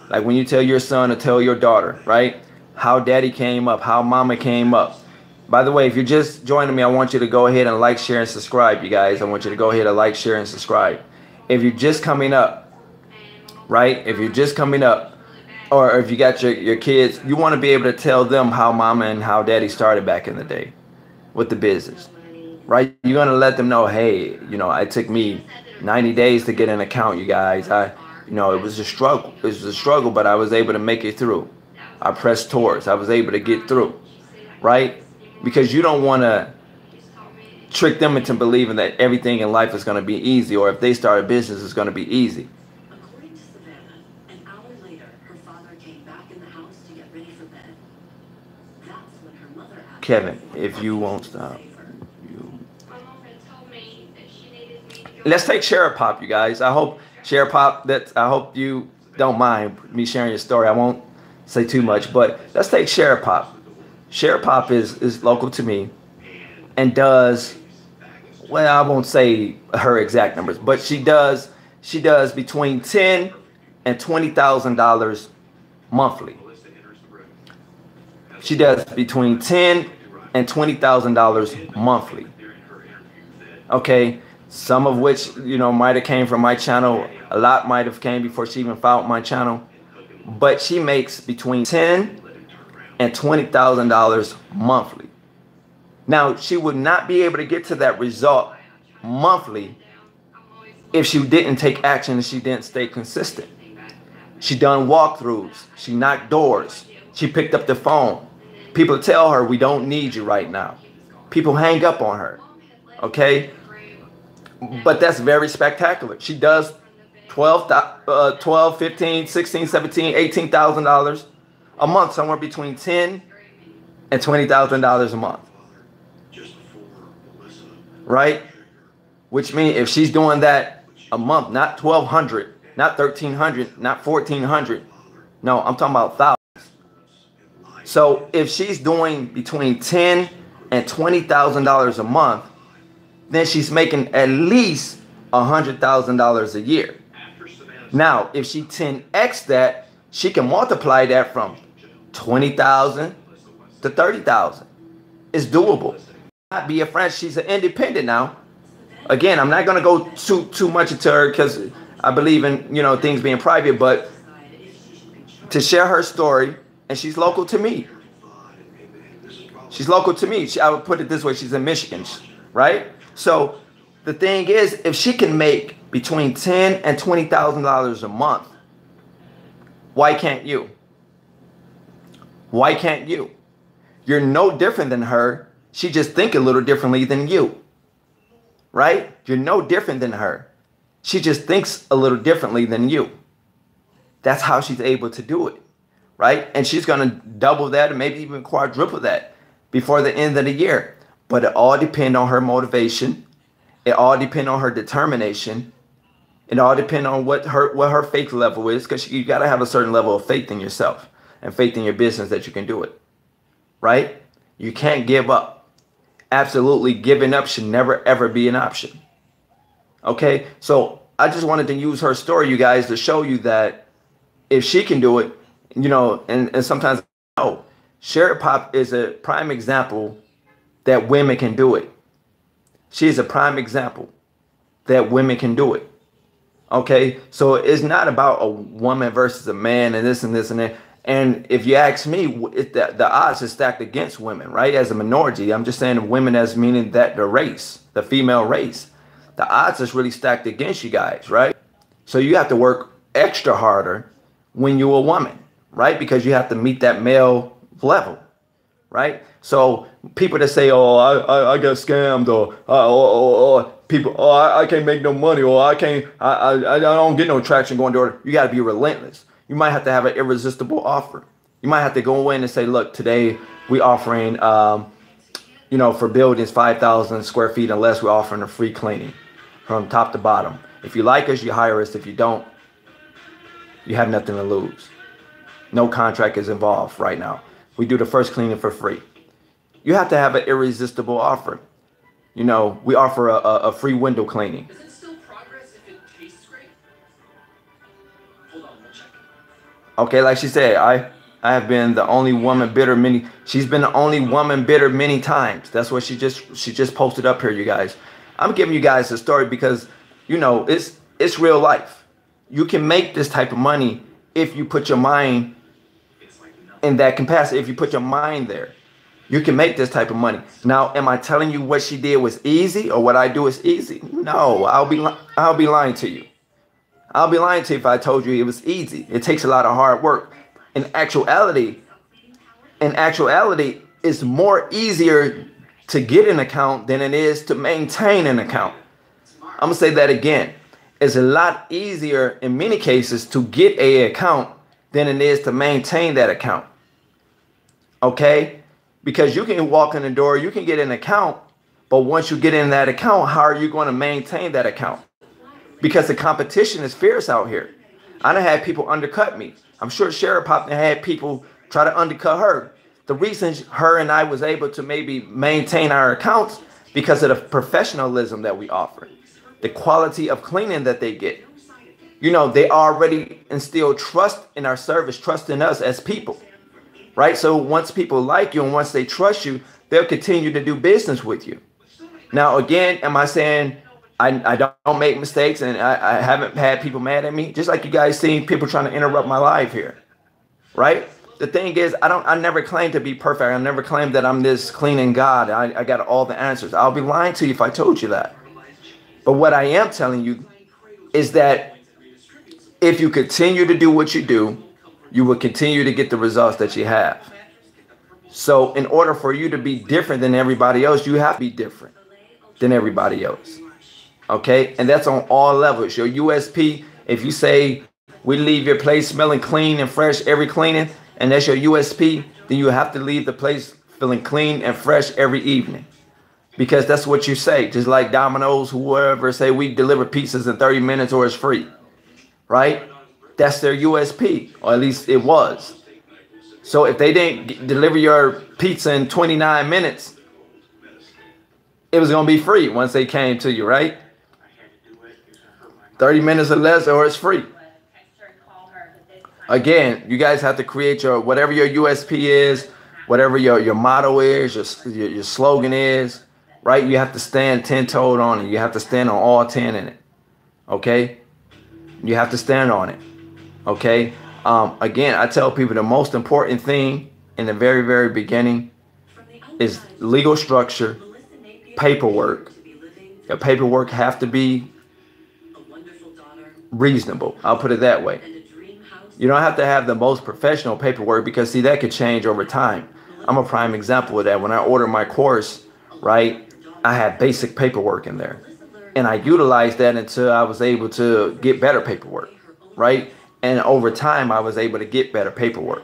like when you tell your son or tell your daughter, right, how daddy came up, how mama came up. By the way, if you're just joining me, I want you to go ahead and like, share, and subscribe, you guys. I want you to go ahead and like, share, and subscribe. If you're just coming up, right, if you're just coming up, or if you got your kids, you want to be able to tell them how mama and how daddy started back in the day with the business, right? You're going to let them know, hey, it took me 90 days to get an account, you guys. It was a struggle. It was a struggle, but I was able to make it through. I pressed towards. I was able to get through, right? Because you don't want to trick them into believing that everything in life is going to be easy, or if they start a business, it's going to be easy. According to Savannah, an hour later, her father came back in the house to get ready for bed. That's when her mother asked Kevin, if you won't stop. Let's take Share Pop, you guys. I hope Share Pop, I hope you don't mind me sharing your story. I won't say too much, but let's take Share Pop. Share Pop is local to me and does, well, I won't say her exact numbers, but she does between $10,000 and $20,000 monthly. She does between $10,000 and $20,000 monthly. Okay. Some of which, might have came from my channel. A lot might have came before she even found my channel. But she makes between $10,000 and $20,000 monthly. Now, she would not be able to get to that result monthly if she didn't take action and she didn't stay consistent. She done walkthroughs. She knocked doors. She picked up the phone. People tell her, we don't need you right now. People hang up on her. Okay? But that's very spectacular. She does $12, 15, 16, 17, $18,000 a month, somewhere between $10 and $20,000 a month. Right? Which means if she's doing that a month, not 1,200, not 1,300, not 1,400. No, I'm talking about thousands. So if she's doing between $10 and $20,000 a month, then she's making at least $100,000 a year. Now, if she 10x that, she can multiply that from 20,000 to 30,000. It's doable. Not be a friend. She's an independent now. Again, I'm not going to go too much into her because I believe in, you know, things being private, but to share her story, and she's local to me. She's local to me. I would put it this way. She's in Michigan, right? So the thing is, if she can make between $10,000 and $20,000 a month, why can't you? Why can't you? You're no different than her. She just think a little differently than you, right? You're no different than her. She just thinks a little differently than you. That's how she's able to do it, right? And she's going to double that and maybe even quadruple that before the end of the year. But it all depends on her motivation. It all depends on her determination. It all depends on what her faith level is, because you got to have a certain level of faith in yourself and faith in your business that you can do it, right? You can't give up. Absolutely, giving up should never, ever be an option. Okay, so I just wanted to use her story, you guys, to show you that if she can do it, you know, and sometimes, oh, Sherry Pop is a prime example that women can do it. She is a prime example that women can do it. Okay, so it's not about a woman versus a man and this and this and that. And if you ask me, the odds are stacked against women, right? As a minority, I'm just saying women as meaning that the race, the female race, the odds is really stacked against you guys, right? So you have to work extra harder when you're a woman, right? Because you have to meet that male level, right? So people that say, oh, I got scammed, or people, oh, I can't make no money, or I don't get no traction going to order. You got to be relentless. You might have to have an irresistible offer. You might have to go in and say, look, today we offering, you know, for buildings 5,000 square feet and less, we're offering a free cleaning from top to bottom. If you like us, you hire us. If you don't, you have nothing to lose. No contract is involved right now. We do the first cleaning for free. You have to have an irresistible offer. You know, we offer a free window cleaning. Is it still progress if it tastes great? Hold on, we'll check. Okay, like she said, I have been the only woman bitter many. She's been the only woman bitter many times. That's what she just posted up here, you guys. I'm giving you guys a story because, you know, it's real life. You can make this type of money if you put your mind in that capacity. If you put your mind there, you can make this type of money. Now, am I telling you what she did was easy or what I do is easy? No, I'll be lying to you. I'll be lying to you if I told you it was easy. It takes a lot of hard work. In actuality, it's more easier to get an account than it is to maintain an account. I'm gonna say that again. It's a lot easier in many cases to get an account than it is to maintain that account. Okay? Because you can walk in the door, you can get an account, but once you get in that account, how are you going to maintain that account? Because the competition is fierce out here. I done had people undercut me. I'm sure Sherry Pop had people try to undercut her. The reason her and I was able to maybe maintain our accounts because of the professionalism that we offer, the quality of cleaning that they get. You know, they already instill trust in our service, trust in us as people, right? So once people like you and once they trust you, they'll continue to do business with you. Now, again, am I saying I don't make mistakes and I haven't had people mad at me? Just like you guys seen people trying to interrupt my live here, right? the thing is, I never claim to be perfect. I never claim that I'm this cleaning God. I got all the answers. I'll be lying to you if I told you that. But what I am telling you is that if you continue to do what you do, you will continue to get the results that you have. So in order for you to be different than everybody else, you have to be different than everybody else. Okay? And that's on all levels. Your USP, if you say we leave your place smelling clean and fresh every cleaning, and that's your USP, then you have to leave the place feeling clean and fresh every evening. Because that's what you say. Just like Domino's, whoever say we deliver pizzas in 30 minutes or it's free. Right? That's their USP, or at least it was. So if they didn't deliver your pizza in 29 minutes, it was going to be free once they came to you, right? 30 minutes or less, or it's free. Again, you guys have to create your, whatever your USP is, whatever your motto is, your slogan is, right? You have to stand 10-toed on it. You have to stand on all 10 in it. Okay? You have to stand on it. Okay? Again, I tell people the most important thing in the very, very beginning is legal structure, paperwork. Your paperwork have to be reasonable. I'll put it that way. You don't have to have the most professional paperwork because, see, that could change over time. I'm a prime example of that. When I ordered my course, right, I had basic paperwork in there. And I utilized that until I was able to get better paperwork, right? And over time, I was able to get better paperwork,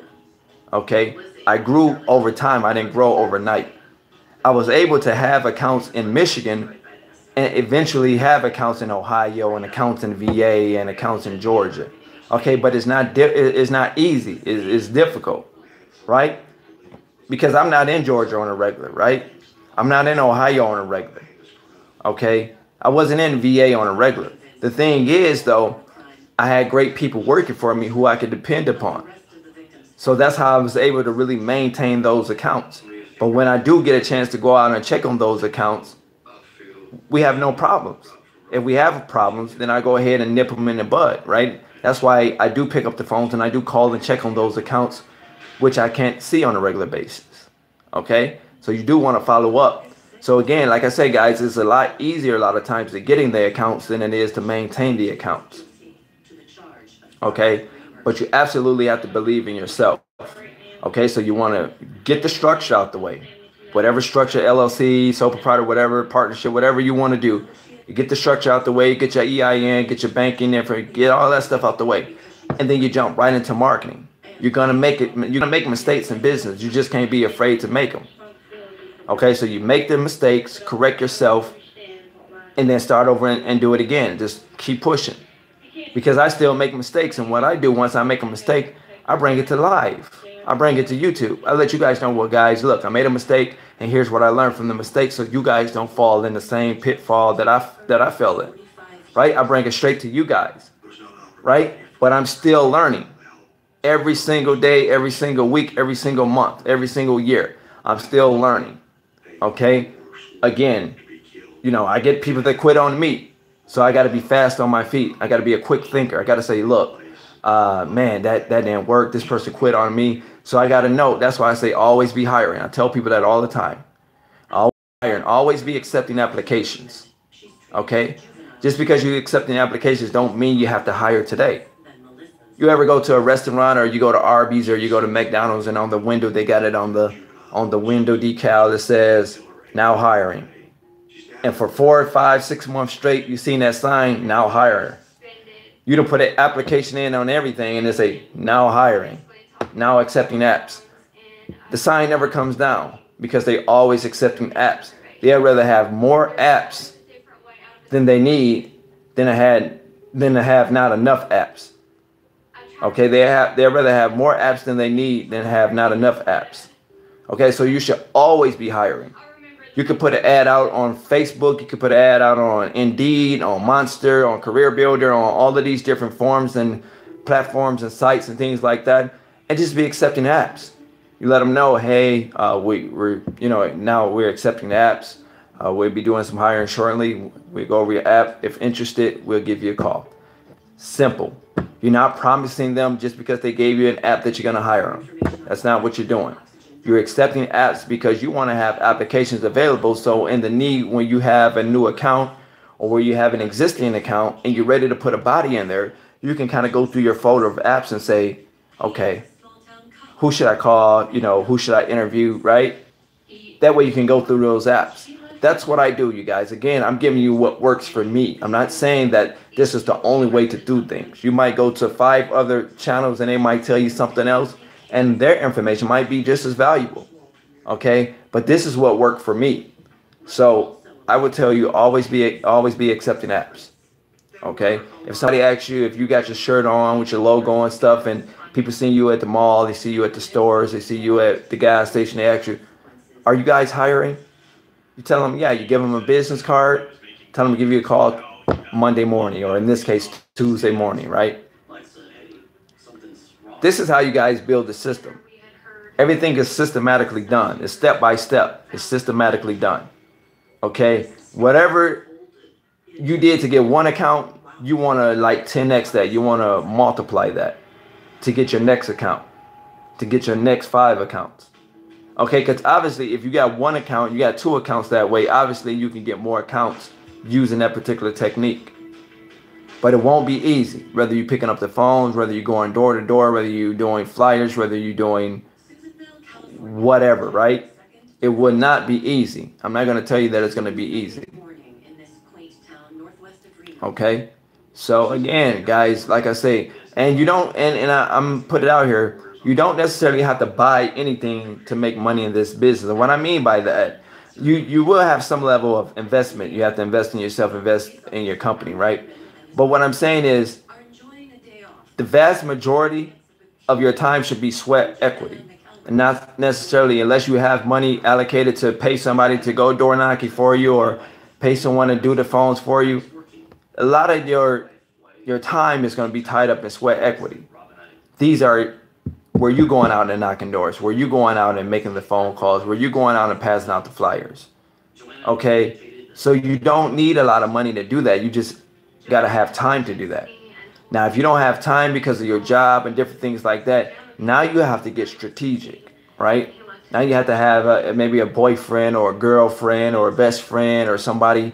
okay? I grew over time. I didn't grow overnight. I was able to have accounts in Michigan and eventually have accounts in Ohio and accounts in VA and accounts in Georgia. Okay, but it's not easy. It's difficult, right? Because I'm not in Georgia on a regular, right? I'm not in Ohio on a regular. Okay, I wasn't in VA on a regular. The thing is, though, I had great people working for me who I could depend upon. So that's how I was able to really maintain those accounts. But when I do get a chance to go out and check on those accounts, we have no problems. If we have problems, then I go ahead and nip them in the bud, right? That's why I do pick up the phones and I do call and check on those accounts, which I can't see on a regular basis. Okay? So you do want to follow up. So again, like I said, guys, it's a lot easier a lot of times to getting the accounts than it is to maintain the accounts. Okay? But you absolutely have to believe in yourself. Okay? So you want to get the structure out the way. Whatever structure, LLC, sole proprietor, whatever, partnership, whatever you want to do. You get the structure out the way, get your EIN, get your banking info, get all that stuff out the way. And then you jump right into marketing. You're going to make mistakes in business. You just can't be afraid to make them. Okay, so you make the mistakes, correct yourself, and then start over and do it again. Just keep pushing. Because I still make mistakes, and what I do once I make a mistake, I bring it to live. I bring it to YouTube. I let you guys know, well, guys, look, I made a mistake, and here's what I learned from the mistake, so you guys don't fall in the same pitfall that I fell in. Right? I bring it straight to you guys. Right? But I'm still learning. Every single day, every single week, every single month, every single year. I'm still learning. Okay? Again, you know, I get people that quit on me. So I got to be fast on my feet. I got to be a quick thinker. I got to say, look, man, that didn't work. This person quit on me. So I got to know. That's why I say always be hiring. I tell people that all the time. Always hiring. Always be accepting applications. Okay? Just because you're accepting applications don't mean you have to hire today. You ever go to a restaurant or you go to Arby's or you go to McDonald's and on the window they got it on the window decal that says now hiring. And for 4, 5, 6 months straight, you've seen that sign, now hiring. You don't put an application in on everything and they say now hiring, now accepting apps. The sign never comes down because they always accepting apps. They'd rather have more apps than they need than to have not enough apps. Okay, they'd rather have more apps than they need than have not enough apps. Okay, so you should always be hiring. You could put an ad out on Facebook. You could put an ad out on Indeed, on Monster, on Career Builder, on all of these different forms and platforms and sites and things like that, and just be accepting apps. You let them know, hey, we're now we're accepting apps. We'll be doing some hiring shortly. We go over your app. If interested, we'll give you a call. Simple. You're not promising them just because they gave you an app that you're going to hire them. That's not what you're doing. You're accepting apps because you want to have applications available. So in the need, when you have a new account or where you have an existing account and you're ready to put a body in there, you can kind of go through your folder of apps and say, okay, who should I call? You know, who should I interview, right? That way you can go through those apps. That's what I do, you guys. Again, I'm giving you what works for me. I'm not saying that this is the only way to do things. You might go to 5 other channels and they might tell you something else, and their information might be just as valuable. Okay, but this is what worked for me. So I would tell you always be accepting apps. Okay, if somebody asks you if you got your shirt on with your logo and stuff, and people see you at the mall, they see you at the stores, they see you at the gas station, they ask you, are you guys hiring? You tell them, yeah. You give them a business card, tell them to give you a call Monday morning, or in this case, Tuesday morning, right? This is how you guys build the system. Everything is systematically done. It's step by step. It's systematically done. Okay? Whatever you did to get one account, you want to like 10x that. You want to multiply that to get your next account, to get your next 5 accounts. Okay, because obviously if you got one account, you got 2 accounts that way, obviously you can get more accounts using that particular technique. But it won't be easy, whether you're picking up the phones, whether you're going door to door, whether you're doing flyers, whether you're doing whatever, right? It would not be easy. I'm not going to tell you that it's going to be easy. Okay? So again, guys, like I say, and you don't, and I'm put it out here, you don't necessarily have to buy anything to make money in this business. And what I mean by that, you will have some level of investment. You have to invest in yourself, invest in your company, right? But what I'm saying is the vast majority of your time should be sweat equity, and not necessarily, unless you have money allocated to pay somebody to go door knocking for you or pay someone to do the phones for you. A lot of your time is going to be tied up in sweat equity. These are where you going out and knocking doors, where you going out and making the phone calls, where you going out and passing out the flyers. Okay, so you don't need a lot of money to do that. You just got to have time to do that. Now, if you don't have time because of your job and different things like that, now you have to get strategic, right? Now you have to have maybe a boyfriend or a girlfriend or a best friend or somebody,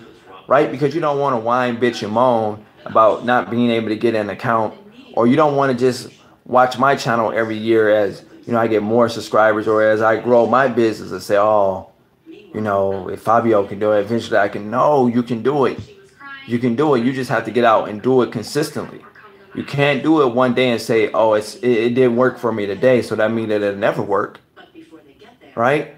right? Because you don't want to whine, bitch, and moan about not being able to get an account, or you don't want to just watch my channel every year as, you know, I get more subscribers, or as I grow my business and say, oh, you know, if Fabio can do it, eventually I can. No, you can do it. You can do it. You just have to get out and do it consistently. You can't do it one day and say, oh, it didn't work for me today, so that means that it'll never work, right?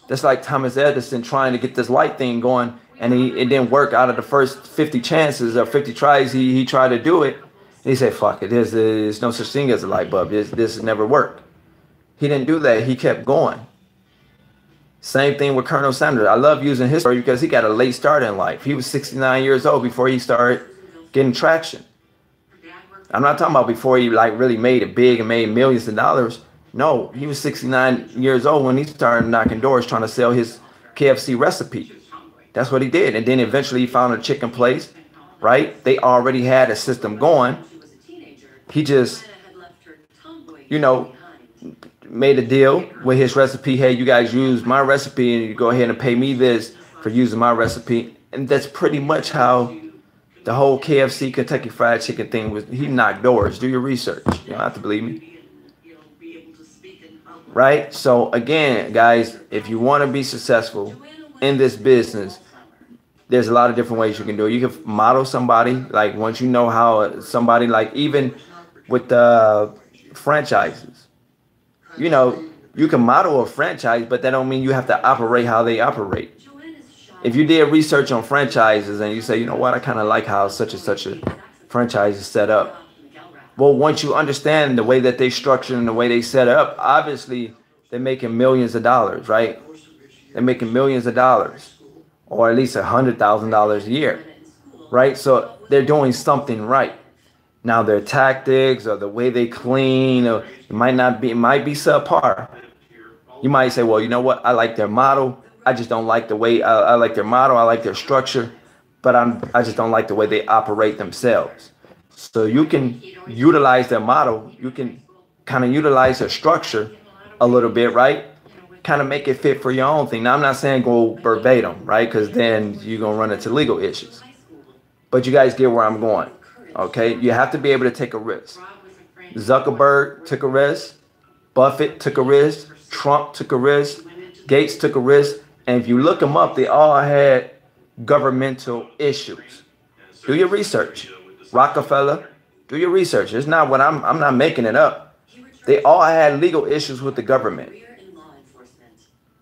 That's like Thomas Edison trying to get this light thing going, and it didn't work. Out of the first 50 chances or 50 tries he tried to do it, and he said, fuck it, there's no such thing as a light bulb. This never worked. He didn't do that. He kept going. Same thing with Colonel Sanders. I love using his story because he got a late start in life. He was 69 years old before he started getting traction. I'm not talking about before he like really made it big and made millions of dollars. No, he was 69 years old when he started knocking doors trying to sell his KFC recipe. That's what he did. And then eventually he found a chicken place, right? They already had a system going. He just, you know, made a deal with his recipe. Hey, you guys use my recipe and you go ahead and pay me this for using my recipe. And that's pretty much how the whole KFC Kentucky Fried Chicken thing was. He knocked doors. Do your research. You don't have to believe me. Right? So again, guys, if you want to be successful in this business, there's a lot of different ways you can do it. You can model somebody. Like once you know how somebody, like even with the franchises, you know, you can model a franchise, but that don't mean you have to operate how they operate. If you did research on franchises and you say, you know what, I kind of like how such and such a franchise is set up. Well, once you understand the way that they structure and the way they set up, obviously they're making millions of dollars, right? They're making millions of dollars, or at least $100,000 a year, right? So they're doing something right. Now their tactics or the way they clean, or it might be subpar. You might say, well, you know what? I like their model. I just don't like the way I like their model. I like their structure, but I just don't like the way they operate themselves. So you can utilize their model. You can kind of utilize their structure a little bit, right? Kind of make it fit for your own thing. Now, I'm not saying go verbatim, right? Because then you're going to run into legal issues. But you guys get where I'm going, okay? You have to be able to take a risk. Zuckerberg took a risk. Buffett took a risk. Trump took a risk. Gates took a risk. And if you look them up, they all had governmental issues. Do your research. Rockefeller, do your research. It's not what I'm not making it up. They all had legal issues with the government.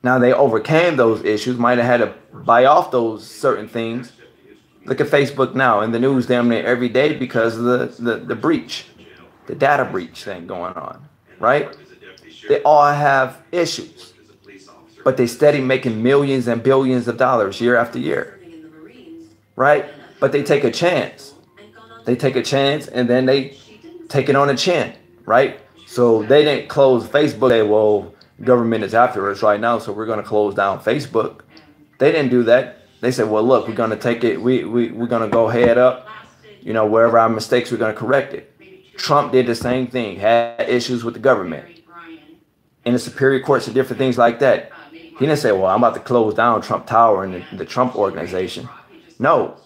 Now they overcame those issues, might have had to buy off those certain things. Look at Facebook now in the news damn near every day because of the breach, the data breach thing going on, right? They all have issues, but they steady making millions and billions of dollars year after year, right? But they take a chance. They take a chance and then they take it on the chin, right? So they didn't close Facebook. Say, well, government is after us right now, so we're going to close down Facebook. They didn't do that. They said, well, look, we're going to take it. We're going to go head up. You know, wherever our mistakes, we're going to correct it. Trump did the same thing, had issues with the government. In the superior courts and different things like that. He didn't say, well, I'm about to close down Trump Tower and the Trump organization. No,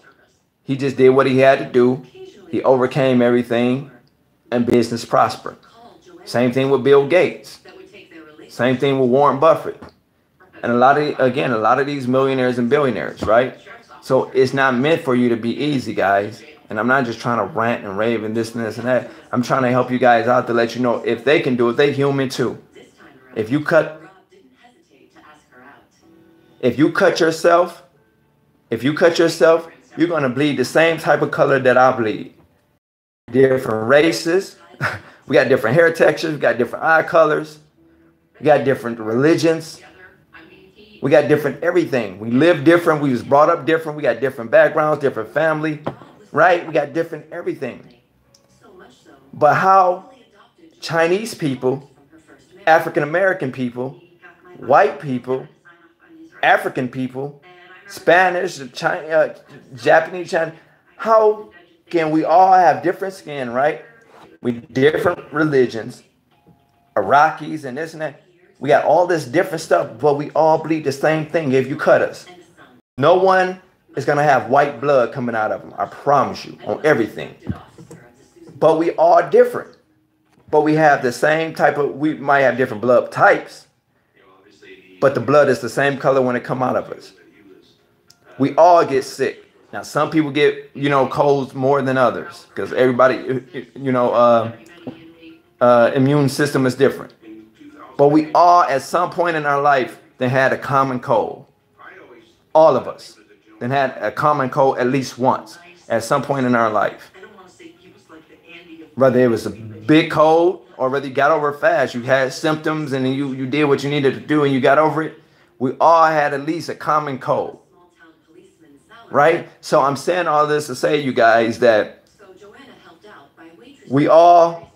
he just did what he had to do. He overcame everything and business prospered. Same thing with Bill Gates. Same thing with Warren Buffett. And a lot of these millionaires and billionaires, right? So it's not meant for you to be easy, guys. And I'm not just trying to rant and rave and this and this and that. I'm trying to help you guys out to let you know if they can do it, they human too. If you cut yourself, you're going to bleed the same type of color that I bleed. Different races. We got different hair textures. We got different eye colors. We got different religions. We got different everything. We live different. We was brought up different. We got different backgrounds, different family, right? We got different everything. But how Chinese people, African American people, white people, African people, Spanish, China, Japanese, China, how can we all have different skin, right? We different religions, Iraqis and this and that. We got all this different stuff, but we all bleed the same thing if you cut us. No one is going to have white blood coming out of them. I promise you on everything. But we are different. But we have the same type of, we might have different blood types, but the blood is the same color when it come out of us. We all get sick. Now, some people get, colds more than others because everybody, immune system is different. But we all, at some point in our life, then had a common cold. All of us then had a common cold at least once at some point in our life. Whether it was a big cold or whether you got over it fast, you had symptoms and you did what you needed to do and you got over it. We all had at least a common cold, right? So I'm saying all this to say, you guys, that we all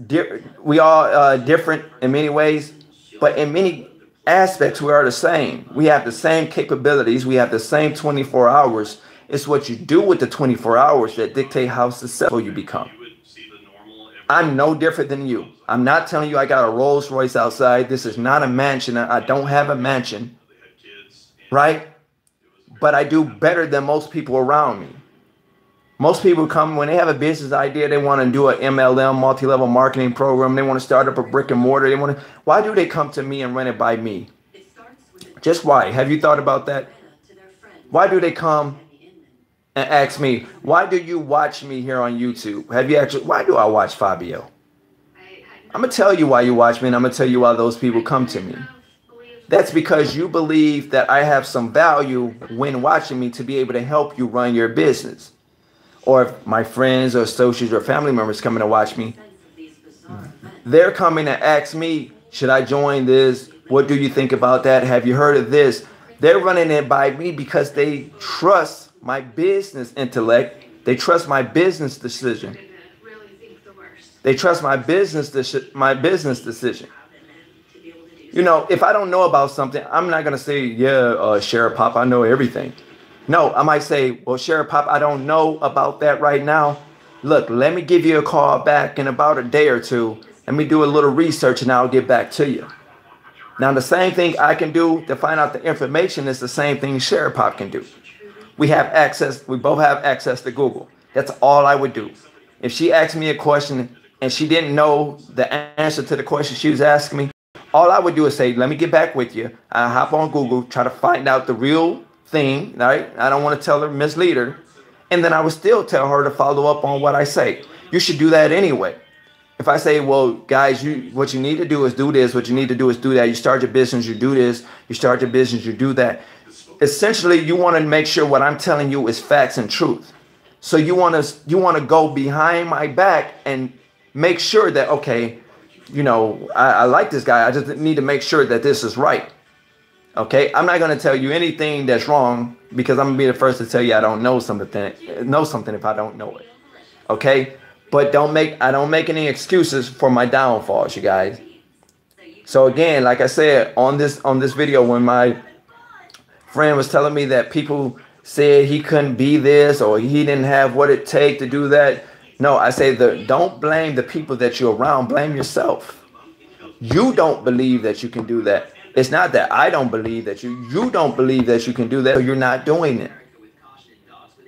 different in many ways, but in many aspects we are the same. We have the same capabilities. We have the same 24 hours. It's what you do with the 24 hours that dictate how successful you become. I'm no different than you. I'm not telling you I got a Rolls Royce outside. This is not a mansion. I don't have a mansion, right? But I do better than most people around me. Most people come, when they have a business idea, they want to do an MLM, multi-level marketing program. They want to start up a brick and mortar. Why do they come to me and run it by me? Just why? Have you thought about that? Why do they come and ask me, why do you watch me here on YouTube? Why do I watch Fabio? I'm going to tell you why you watch me, and I'm going to tell you why those people come to me. That's because you believe that I have some value when watching me to be able to help you run your business. Or if my friends or associates or family members coming to watch me, they're coming to ask me, should I join this? What do you think about that? Have you heard of this? They're running it by me because they trust my business intellect. They trust my business decision. They trust my business decision. If I don't know about something, I'm not going to say, yeah, Sheriff Pop, I know everything. No, I might say, well, Sheriff Pop, I don't know about that right now. look, let me give you a call back in about a day or two. Let me do a little research and I'll get back to you. Now, the same thing I can do to find out the information is the same thing Sherry Pop can do. We have access. We both have access to Google. That's all I would do. If she asked me a question and she didn't know the answer to the question she was asking me, all I would do is say, let me get back with you. I hop on Google, try to find out the real thing, right? I don't want to tell her, mislead her. And then I would still tell her to follow up on what I say. You should do that anyway. If I say, well, guys, what you need to do is do this. What you need to do is do that. You start your business, you do this. You start your business, you do that. Essentially, you want to make sure what I'm telling you is facts and truth. So you want to go behind my back and make sure that, okay, you know, I like this guy. I just need to make sure that this is right. Okay, I'm not going to tell you anything that's wrong because I'm going to be the first to tell you I don't know something if I don't know it. Okay, but I don't make any excuses for my downfalls, you guys. So again, like I said on this video, when my friend was telling me that people said he couldn't be this or he didn't have what it takes to do that. No, I say don't blame the people that you're around. Blame yourself. You don't believe that you can do that. It's not that I don't believe that you don't believe that you can do that, so you're not doing it.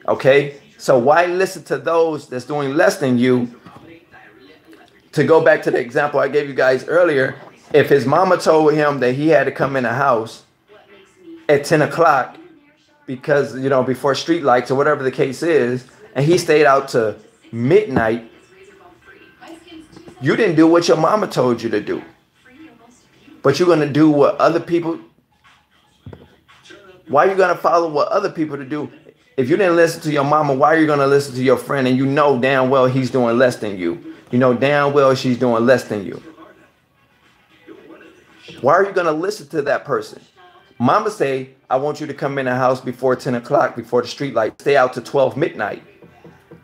Okay? So why listen to those that's doing less than you? To go back to the example I gave you guys earlier, if his mama told him that he had to come in the house at 10 o'clock because, you know, before street lights or whatever the case is, and he stayed out to midnight, you didn't do what your mama told you to do. But you're going to do what other people... Why are you going to follow what other people to do? If you didn't listen to your mama, why are you going to listen to your friend and you know damn well he's doing less than you? You know damn well she's doing less than you. Why are you going to listen to that person? Mama say, I want you to come in the house before 10 o'clock, before the street light. Stay out to 12 midnight.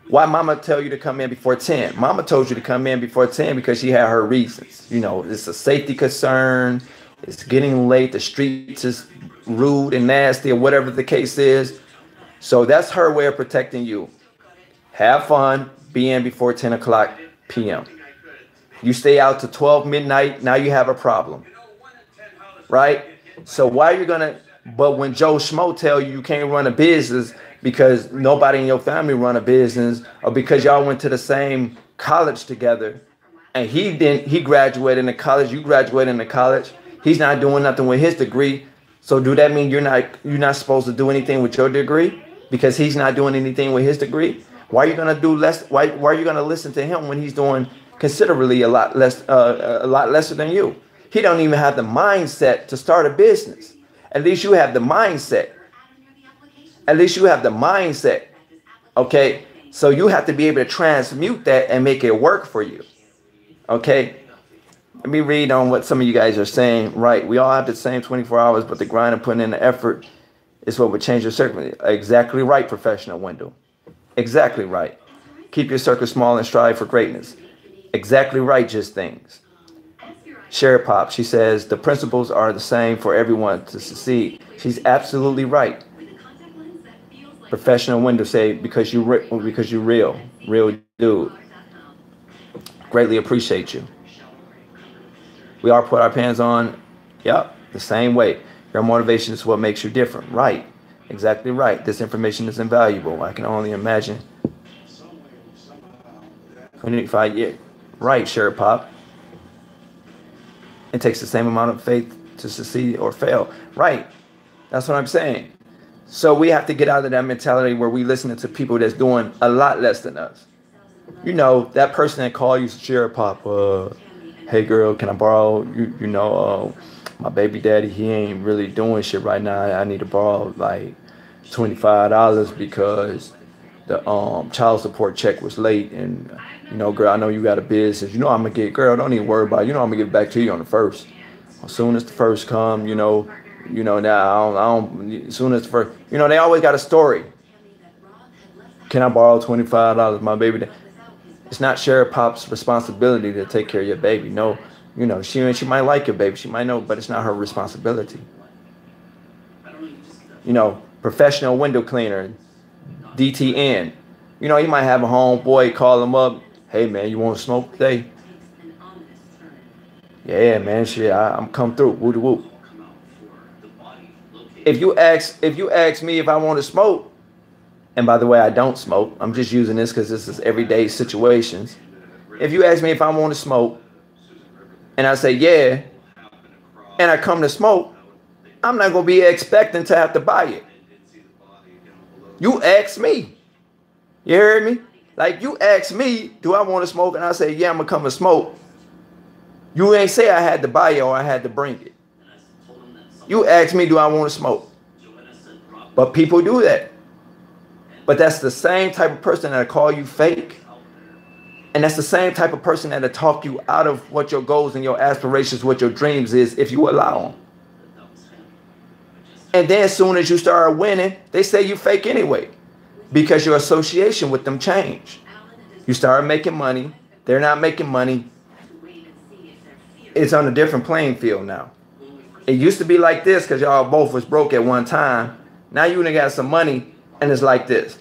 Why mama tell you to come in before 10? Mama told you to come in before 10 because she had her reasons. You know, it's a safety concern. It's getting late. The streets is rude and nasty or whatever the case is. So that's her way of protecting you. Have fun. Be in before 10 o'clock p.m. You stay out to 12 midnight. Now you have a problem. Right? So why are you going to... But when Joe Schmo tell you can't run a business because nobody in your family run a business, or because y'all went to the same college together and he graduated in college, you graduated in college, he's not doing nothing with his degree. So do that mean you're not supposed to do anything with your degree because he's not doing anything with his degree? Why are you going to do less? Why are you going to listen to him when he's doing considerably a lot lesser than you? He don't even have the mindset to start a business. At least you have the mindset. At least you have the mindset. Okay. So you have to be able to transmute that and make it work for you. Okay. Let me read on what some of you guys are saying. Right. We all have the same 24 hours, but the grind and putting in the effort is what would change your circle. Exactly right, Professional Wendell. Exactly right. Keep your circle small and strive for greatness. Exactly right, Just Things. Sherry Pop, she says, the principles are the same for everyone to succeed. She's absolutely right. Professional Wendell say, because you're real dude. Greatly appreciate you. We all put our pants on, yep, the same way. Your motivation is what makes you different. Right. Exactly right. This information is invaluable. I can only imagine. 25 years. Right, Sherry Pop. It takes the same amount of faith to succeed or fail. Right. That's what I'm saying. So we have to get out of that mentality where we listen to people that's doing a lot less than us. You know, that person that called you, Sherry Pop, hey girl, can I borrow, my baby daddy, he ain't really doing shit right now. I need to borrow like $25 because the child support check was late, and girl, I know you got a business. I'm gonna get, girl, don't even worry about it. I'm gonna get back to you on the first. As soon as the first come, now as soon as the first, they always got a story. Can I borrow $25, my baby? It's not Sherry Pop's responsibility to take care of your baby. No, she might like your baby, she might know, but it's not her responsibility. Professional window cleaner, DTN. You know, he might have a homeboy call him up. Hey man, you want to smoke today? takes an ominous turn. Yeah, man, shit, I'm come through. Woo woo. Won't come out before the body located. If you ask me if I want to smoke, and by the way, I don't smoke. I'm just using this because this is everyday situations. If you ask me if I want to smoke, and I say yeah, and I come to smoke, I'm not gonna be expecting to have to buy it. You ask me. You heard me? Like you ask me, do I want to smoke? And I say, yeah, I'm gonna come and smoke. You ain't say I had to buy it or I had to bring it. You ask me, do I want to smoke? But people do that. But that's the same type of person that'll call you fake. And that's the same type of person that'll talk you out of what your goals and your aspirations, what your dreams is, if you allow them. And then as soon as you start winning, they say you fake anyway. Because your association with them changed. You start making money. They're not making money. It's on a different playing field now. It used to be like this because y'all both was broke at one time. Now you done got some money and it's like this.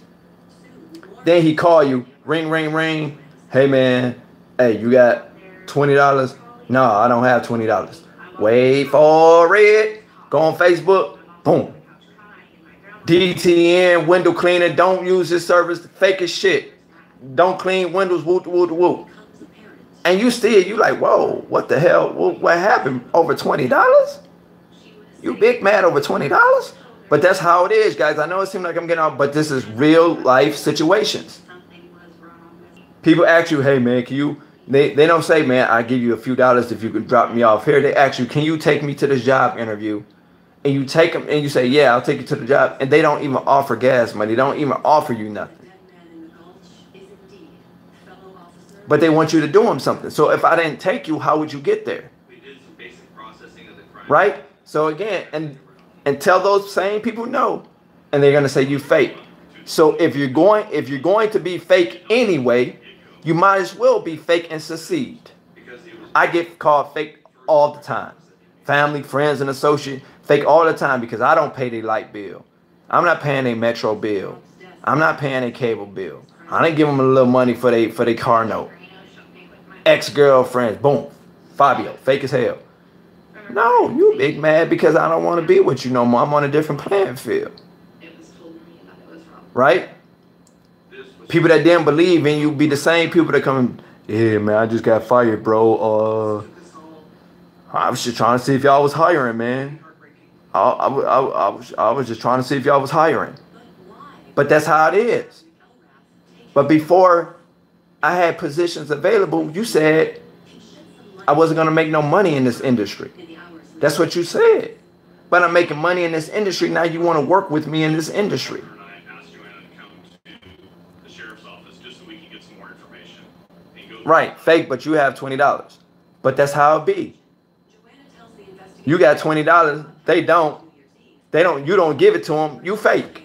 Then he call you, ring, ring, ring. Hey man, hey, you got $20? No, I don't have $20. Wait for it. Go on Facebook. Boom. DTN, window cleaner. Don't use this service. Fake as shit. Don't clean windows. Whoop, whoop, whoop. And you see it, you like, whoa, what the hell? What happened? Over $20? You big mad over $20? But that's how it is, guys. I know it seems like I'm getting off, but this is real life situations. People ask you, hey man, can you, they don't say, man, I'll give you a few dollars if you can drop me off here. They ask you, can you take me to this job interview? And you take them and you say, yeah, I'll take you to the job. And they don't even offer gas money. They don't even offer you nothing. But they want you to do them something. So if I didn't take you, how would you get there? We did some basic processing of the crime. Right? So again, and tell those same people no. And they're gonna say you fake. So if you're going to be fake anyway, you might as well be fake and succeed. I get called fake all the time. Family, friends, and associates, fake all the time because I don't pay their light bill. I'm not paying a metro bill. I'm not paying a cable bill. I didn't give them a little money for their car note. Ex-girlfriends, boom. Fabio, fake as hell. No, you big mad because I don't want to be with you no more. I'm on a different playing field. Right? People that didn't believe in you be the same people that come, yeah, man, I just got fired, bro. I was just trying to see if y'all was hiring, man. I was just trying to see if y'all was hiring. But that's how it is. But before I had positions available, you said I wasn't going to make no money in this industry. That's what you said. But I'm making money in this industry. Now you want to work with me in this industry. Right, fake, but you have $20. But that's how it be. You got $20. They don't. You don't give it to them. You fake.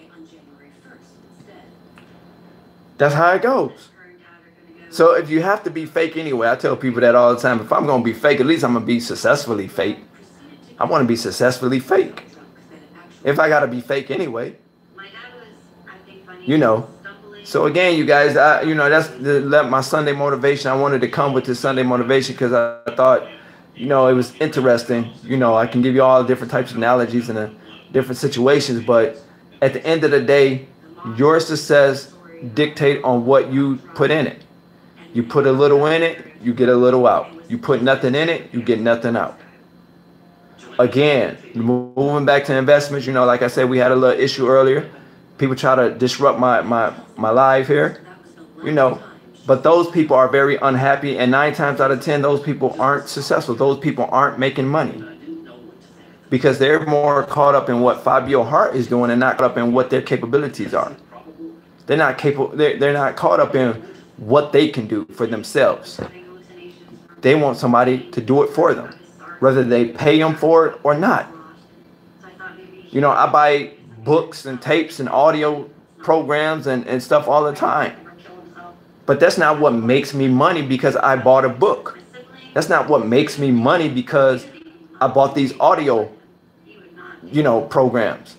That's how it goes. So if you have to be fake anyway, I tell people that all the time. If I'm going to be fake, at least I'm going to be successfully fake. I want to be successfully fake. If I got to be fake anyway. You know. So again, you guys, that's my Sunday motivation. I wanted to come with this Sunday motivation because I thought, it was interesting. I can give you all different types of analogies and different situations. But at the end of the day, your success dictate on what you put in it. You put a little in it, you get a little out. You put nothing in it, you get nothing out. Again, moving back to investments, like I said, we had a little issue earlier. People try to disrupt my live here, but those people are very unhappy, and 9 times out of 10, those people aren't successful. Those people aren't making money because they're more caught up in what Fabio Hart is doing and not caught up in what their capabilities are. They're not capable. They're not caught up in what they can do for themselves. They want somebody to do it for them, whether they pay them for it or not. I buy books and tapes and audio programs and stuff all the time. But that's not what makes me money because I bought a book. That's not what makes me money because I bought these audio, programs.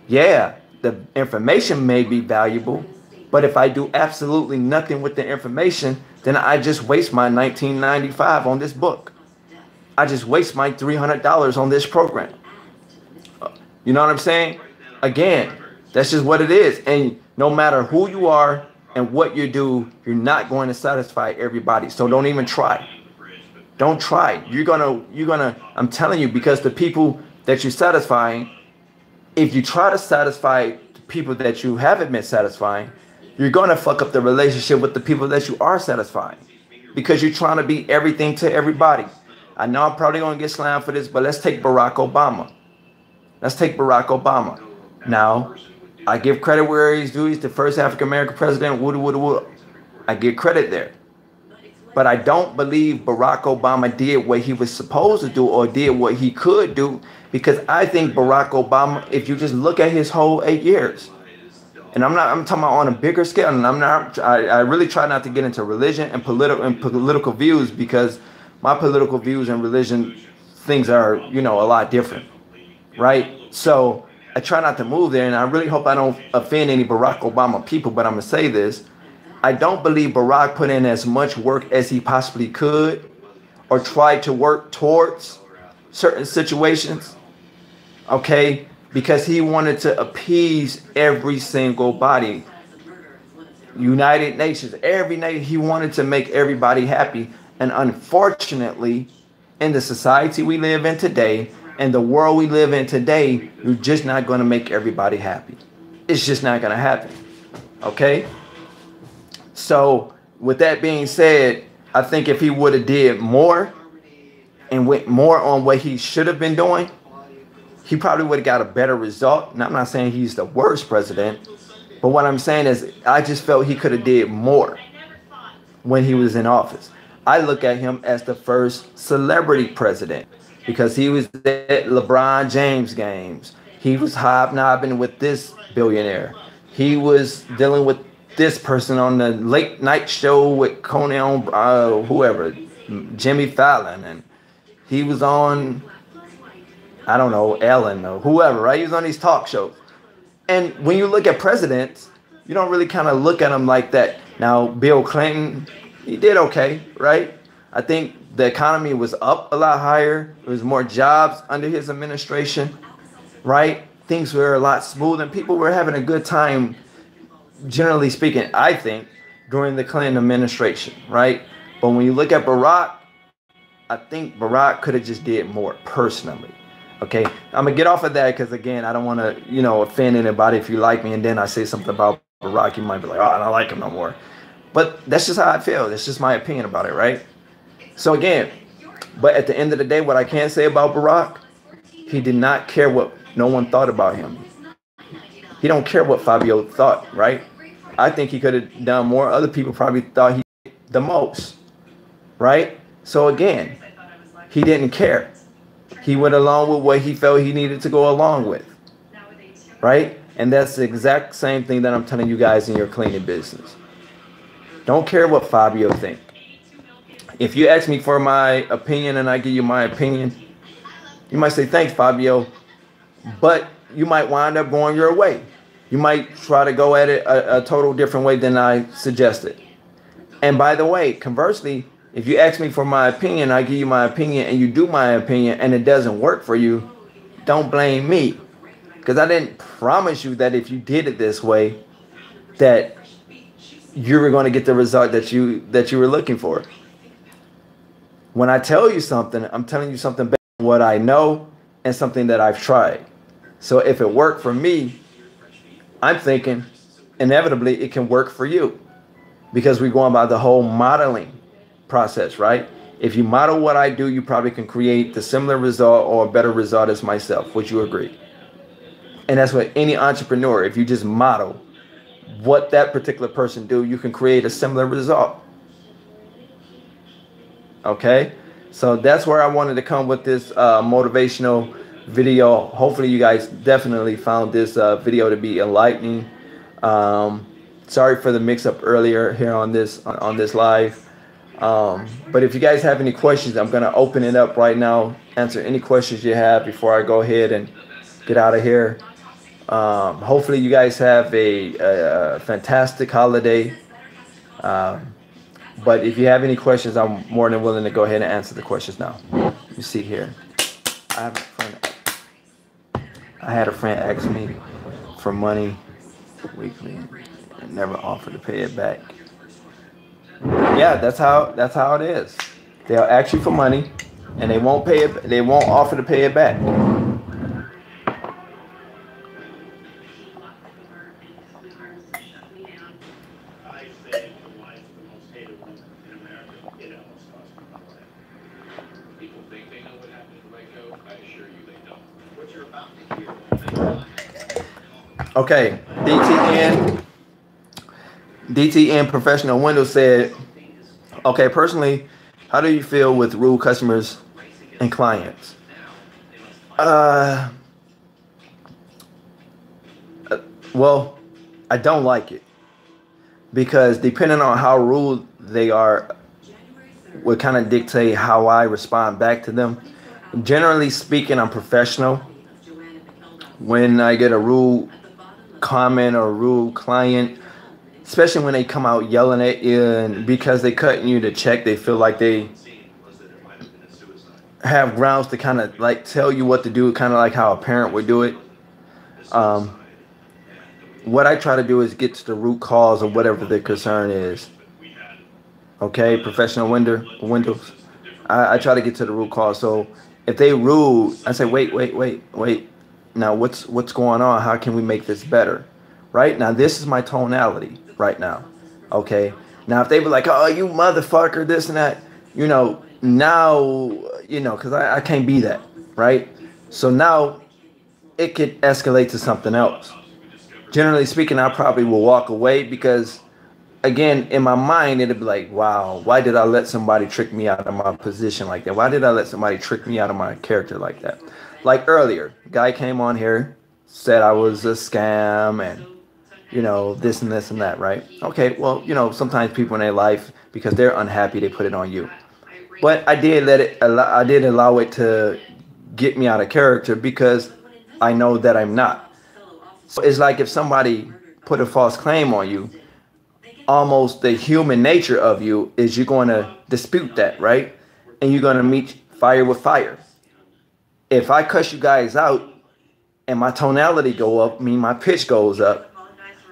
Yeah, the information may be valuable, But if I do absolutely nothing with the information, then I just waste my $19.95 on this book. I just waste my $300 on this program. You know what I'm saying? Again, that's just what it is. And no matter who you are and what you do, you're not going to satisfy everybody. So don't even try. Don't try. You're gonna, I'm telling you, because the people that you're satisfying, if you try to satisfy the people that you haven't been satisfying, you're going to fuck up the relationship with the people that you are satisfying, because you're trying to be everything to everybody. I know I'm probably going to get slammed for this, but let's take Barack Obama. Let's take Barack Obama. Now, I give credit where he's due. He's the first African-American president. I give credit there. But I don't believe Barack Obama did what he was supposed to do or did what he could do, because I think Barack Obama, if you just look at his whole 8 years, and I'm talking about on a bigger scale, and I really try not to get into religion and political views, because my political views and religion things are, a lot different, right? So I try not to move there, and I really hope I don't offend any Barack Obama people, but I'm going to say this. I don't believe Barack put in as much work as he possibly could or tried to work towards certain situations, okay, because he wanted to appease every single body. United Nations, every nation, he wanted to make everybody happy. And unfortunately, in the society we live in today and the world we live in today, you're just not going to make everybody happy. It's just not going to happen, okay? So with that being said, I think if he would have did more and went more on what he should have been doing, he probably would have got a better result. And I'm not saying he's the worst president, but what I'm saying is I just felt he could have did more when he was in office. I look at him as the first celebrity president because he was at LeBron James games. He was hobnobbing with this billionaire. He was dealing with this person on the late night show with Conan, whoever, Jimmy Fallon, and he was on, I don't know, Ellen or whoever, right? He was on these talk shows. And when you look at presidents, you don't really kind of look at them like that. Now, Bill Clinton, he did okay, right? I think the economy was up a lot higher. There was more jobs under his administration, right? Things were a lot smoother and people were having a good time, generally speaking, I think, during the Clinton administration, right? But when you look at Barack, I think Barack could have just did more personally. Okay, I'm gonna get off of that because again, I don't want to, offend anybody. If you like me and then I say something about Barack, you might be like, oh, I don't like him no more. But that's just how I feel. That's just my opinion about it, right? So again, but at the end of the day, what I can say about Barack, he did not care what no one thought about him. He don't care what Fabio thought, right? I think he could have done more. Other people probably thought he did the most, right? So again, he didn't care. He went along with what he felt he needed to go along with, right? And that's the exact same thing that I'm telling you guys in your cleaning business. Don't care what Fabio think. If you ask me for my opinion and I give you my opinion, you might say, thanks, Fabio, but you might wind up going your way. You might try to go at it a total different way than I suggested. And by the way, conversely, if you ask me for my opinion, I give you my opinion and you do my opinion and it doesn't work for you, don't blame me. Because I didn't promise you that if you did it this way, that you were going to get the result that you were looking for. When I tell you something, I'm telling you something based on what I know and something that I've tried. So if it worked for me, I'm thinking inevitably it can work for you because we're going by the whole modeling process, right? If you model what I do, you probably can create the similar result or a better result as myself. Would you agree? And that's what any entrepreneur, if you just model what that particular person do, you can create a similar result. Okay, so that's where I wanted to come with this motivational video. Hopefully you guys definitely found this video to be enlightening. Sorry for the mix up earlier here on this live. But if you guys have any questions, I'm going to open it up right now. Answer any questions you have before I go ahead and get out of here. Hopefully you guys have a fantastic holiday. But if you have any questions, I'm more than willing to go ahead and answer the questions now. Let me see here. I have a friend. I had a friend ask me for money weekly and never offered to pay it back. Yeah, that's how it is. They'll ask you for money and they won't pay it. They won't offer to pay it back. I say the wife of the most hated woman in America, it almost cost me my life. People think they know what happened to Waco. I assure you they don't. What you're about to hear. Okay, DTN Professional Windows said, okay, personally, how do you feel with rude customers and clients? Well, I don't like it because depending on how rude they are would kind of dictate how I respond back to them. Generally speaking, I'm professional. When I get a rude comment or rude client, especially when they come out yelling at you and because they cutting you to check, they feel like they have grounds to kind of like tell you what to do, kind of like how a parent would do it. What I try to do is get to the root cause of whatever the concern is. Okay, professional windows. I try to get to the root cause. So if they rude, I say, wait. Now what's going on? How can we make this better? Right now, this is my tonality right now. Okay. Now if they were like, oh, you motherfucker, this and that, now, because I can't be that, right? So now it could escalate to something else. Generally speaking, I probably will walk away because, again, in my mind, it'd be like, wow, why did I let somebody trick me out of my position like that? Why did I let somebody trick me out of my character like that? Like earlier, guy came on here, said I was a scam and, this and this and that, right? Okay, well, sometimes people in their life, because they're unhappy, they put it on you. But I did allow it to get me out of character because I know that I'm not. So it's like if somebody put a false claim on you, almost the human nature of you is you're going to dispute that, right? And you're going to meet fire with fire. If I cuss you guys out and my tonality go up, my pitch goes up,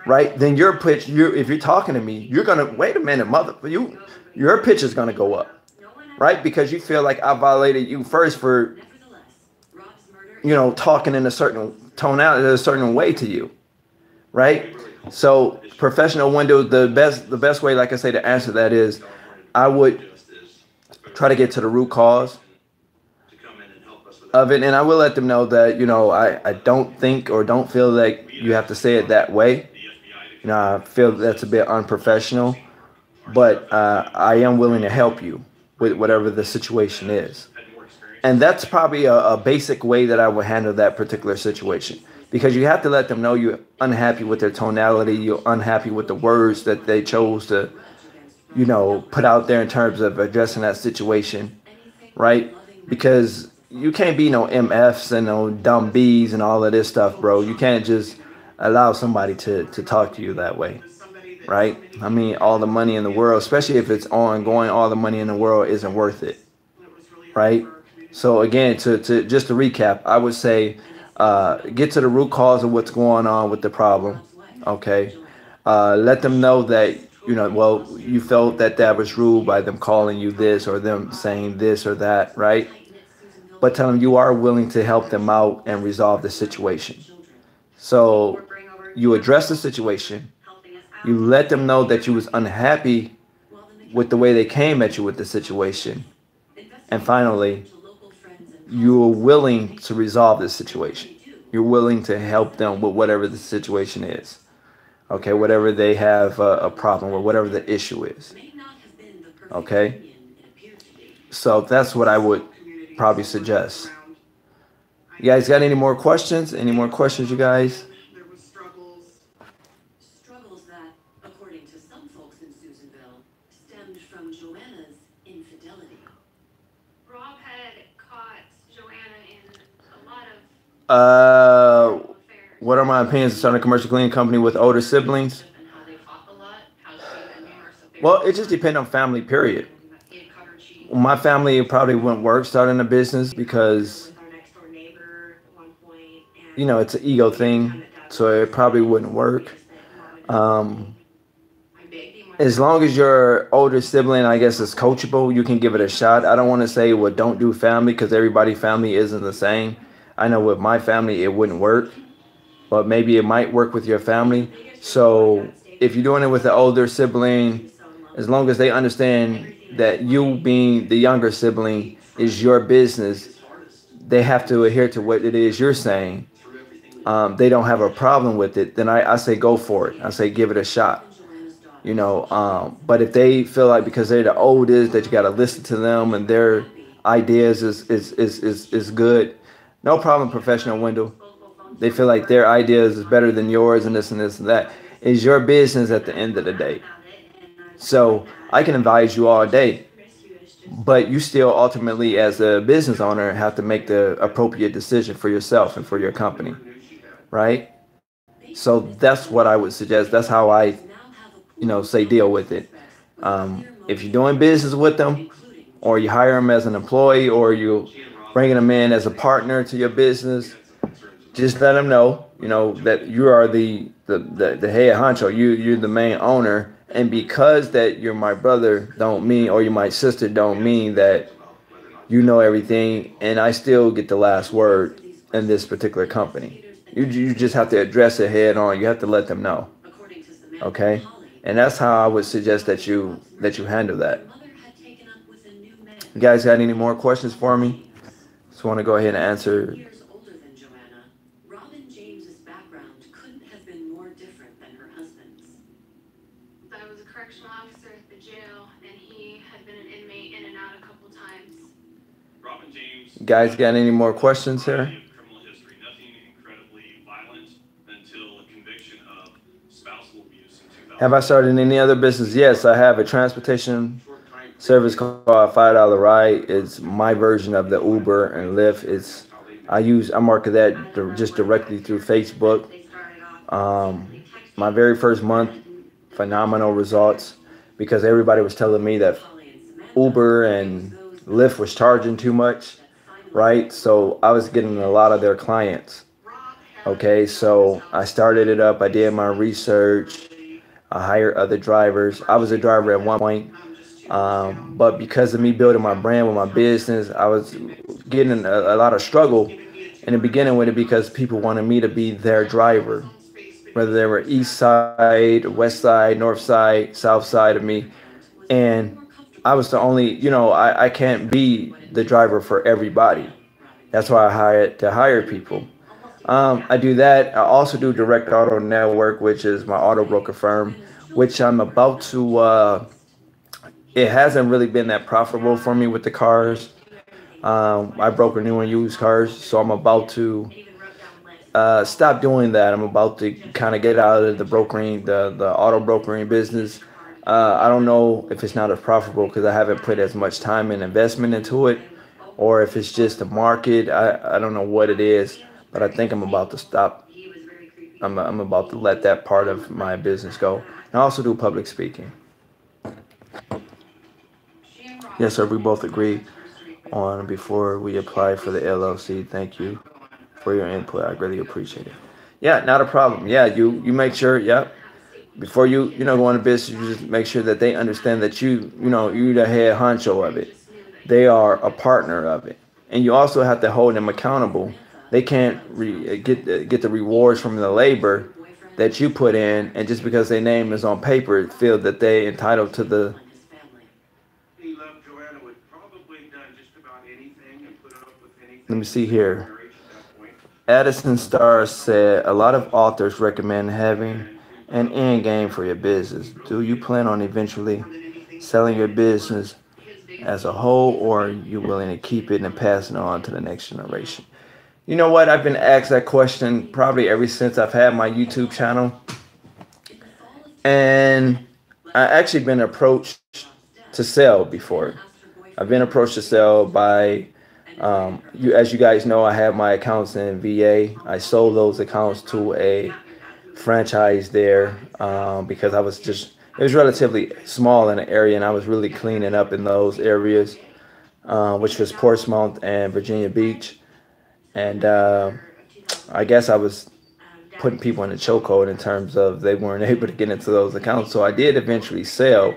right? Then your pitch, if you're talking to me, you're going to, wait a minute, your pitch is going to go up, right? Because you feel like I violated you first for, talking in a certain tonality, a certain way to you, right? So professional window, the best way, like I say, to answer that is I would try to get to the root cause of it. And I will let them know that, I don't think or don't feel like you have to say it that way. I feel that's a bit unprofessional, but I am willing to help you with whatever the situation is. And that's probably a basic way that I would handle that particular situation. Because you have to let them know you're unhappy with their tonality, you're unhappy with the words that they chose to, put out there in terms of addressing that situation, right? Because you can't be no MFs and no dumb Bs and all of this stuff, bro. You can't just allow somebody to talk to you that way, right? All the money in the world, especially if it's ongoing, all the money in the world isn't worth it, right? So again, to just to recap, I would say, get to the root cause of what's going on with the problem. Okay. Let them know that, you felt that was rude by them calling you this or them saying this or that, right? But tell them you are willing to help them out and resolve the situation. So you address the situation. You let them know that you was unhappy with the way they came at you with the situation. And finally, you're willing to resolve this situation. You're willing to help them with whatever the situation is. Okay, whatever they have a problem with, whatever the issue is. Okay? So that's what I would probably suggest. You guys got any more questions? Any more questions, you guys? Struggles that, according to some folks in Susanville, stemmed from Joanna's infidelity. Rob had caught Joanna in a lot of What are my opinions of starting a commercial cleaning company with older siblings? And how they fought a lot, how she and him are so Well, very it just close. depends on family, period. He had covered cheating My family probably wouldn't work starting a business because, with our next door neighbor at one point, you and know, it's an ego every time thing. that dad So would it visit, probably wouldn't he work. just said, Mom and Dad told Um, me. I begged him as once or long as twice. your older sibling, I guess, is coachable, you can give it a shot. I don't want to say, well, don't do family because everybody family isn't the same. I know with my family, it wouldn't work, but maybe it might work with your family. So if you're doing it with the older sibling, as long as they understand that you being the younger sibling is your business, they have to adhere to what it is you're saying. They don't have a problem with it, then I say go for it. I say give it a shot. But if they feel like because they're the oldest that you got to listen to them and their ideas is good, no problem, professional Wendell. They feel like their ideas is better than yours and this and that. Is your business at the end of the day. So I can advise you all day, but you still ultimately, as a business owner, have to make the appropriate decision for yourself and for your company, right? So that's what I would suggest. That's how I, say deal with it. If you're doing business with them, or you hire them as an employee, or you bringing them in as a partner to your business, just let them know, that you are the head honcho. You're the main owner, and because that you're my brother, don't mean, or you're my sister, don't mean that you know everything, and I still get the last word in this particular company. You just have to address it head on. You have to let them know, According to Samantha and okay? Holly, And that's how I would suggest that you handle that. You guys got any more questions for me? Just want to go ahead and answer. Years older than Joanna, Robin James's background couldn't have been more different than her husband's. I was a correctional officer at the jail, and he had been an inmate in and out a couple times. Robin James. You guys got any more questions here? Criminal history, nothing incredibly violent until a conviction of spousal abuse in 2000. Have I started any other business? Yes, I have a transportation service called $5 Ride. It's my version of the Uber and Lyft. I market that just directly through Facebook. My very first month, phenomenal results because everybody was telling me that Uber and Lyft was charging too much, right? So I was getting a lot of their clients. Okay, so I started it up. I did my research. I hired other drivers. I was a driver at one point. But because of me building my brand with my business, I was getting a lot of struggle in the beginning with it because people wanted me to be their driver, whether they were east side, west side, north side, south side of me. And I was the only, I can't be the driver for everybody. That's why I hired to hire people. I do that. I also do Direct Auto Network, which is my auto broker firm, which I'm about to. It hasn't really been that profitable for me with the cars. I broker new and used cars, so I'm about to stop doing that. I'm about to kind of get out of the brokering, the auto brokering business. I don't know if it's not as profitable because I haven't put as much time and investment into it, or if it's just the market. I don't know what it is, but I think I'm about to stop. I'm about to let that part of my business go. And I also do public speaking. Yes, sir. We both agree on before we apply for the LLC. Thank you for your input. I really appreciate it. Yeah, not a problem. Yeah, you make sure. Yep. Before you go into business, you just make sure that they understand that you the head honcho of it. They are a partner of it, and you also have to hold them accountable. They can't get the rewards from the labor that you put in, and just because their name is on paper, feel that they entitled to the. He loved Joanna would probably done just about anything and put up with anything. Let me see here. Marriage at that point. Addison Starr said, a lot of authors recommend having an end game for your business. Do you plan on eventually selling your business as a whole, or are you willing to keep it and pass it on to the next generation? You know what? I've been asked that question probably ever since I've had my YouTube channel. And I actually been approached to sell before. I've been approached to sell by As you guys know, I have my accounts in VA. I sold those accounts to a franchise there because it was relatively small in the area, and I was really cleaning up in those areas, which was Portsmouth and Virginia Beach. And I guess I was putting people in a chokehold in terms of they weren't able to get into those accounts. So I did eventually sell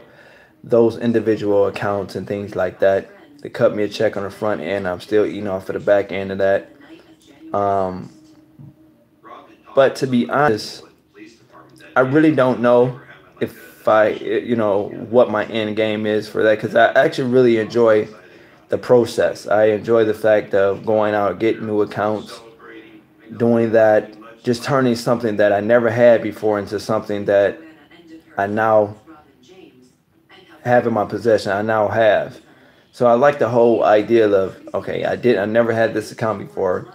those individual accounts and things like that. They cut me a check on the front end. I'm still eating off of the back end of that. Um, but to be honest, I really don't know if what my end game is for that, because I actually really enjoy the process. I enjoy the fact of going out, getting new accounts, doing that, just turning something that I never had before into something that I now have in my possession. I now have. So I like the whole idea of, okay, I never had this account before.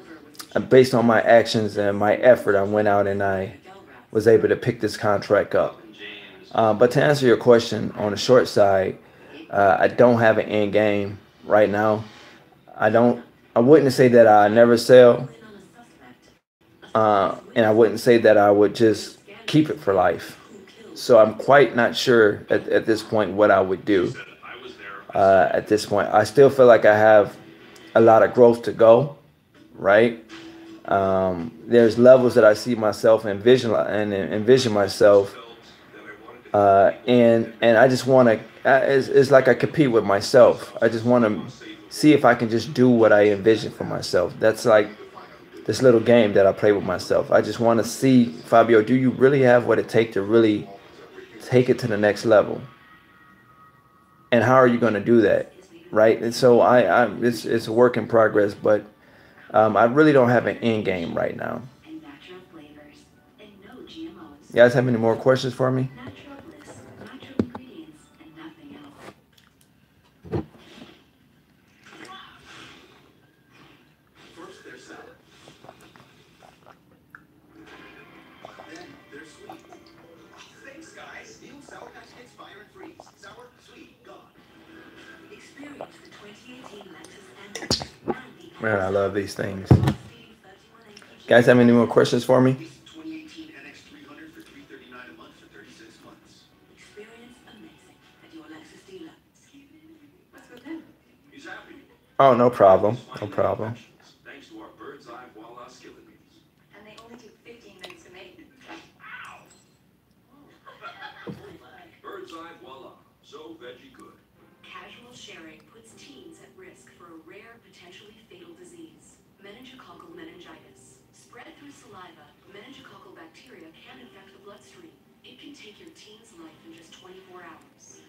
And based on my actions and my effort, I went out and I was able to pick this contract up. But to answer your question on the short side, I don't have an end game right now. I don't. I wouldn't say that I never sell, and I wouldn't say that I would just keep it for life. So I'm quite not sure at this point what I would do. At this point, I still feel like I have a lot of growth to go. Right? There's levels that I see myself envision myself, and I just want to. It's like I compete with myself. I just want to see if I can just do what I envision for myself. That's like this little game that I play with myself. I just want to see, Fabio, do you really have what it takes to really take it to the next level? And how are you going to do that? Right? And so it's a work in progress, but I really don't have an end game right now. You guys have any more questions for me? First, they're sour. Then they're sweet. Thanks, guys. New Sour Patch Kids Fire and Freeze. Sour, sweet, gone. Experience the 2018 Lexus NX and the Man, I love these things. NX. Guys have any more questions for me? 2018 NX 300 for $339 a month for 36 months. Experience amazing at your Lexus dealer. What's with him? He's happy. Oh, no problem. No problem. Thanks to our bird's eye voila skillet beans. And they only took 15 minutes to make. Bird's eye voila. So veggie good. Casual sharing puts teens at risk for a rare, potentially fatal disease, meningococcal meningitis. Spread through saliva, meningococcal bacteria can infect the bloodstream. It can take your teen's life in just 24 hours.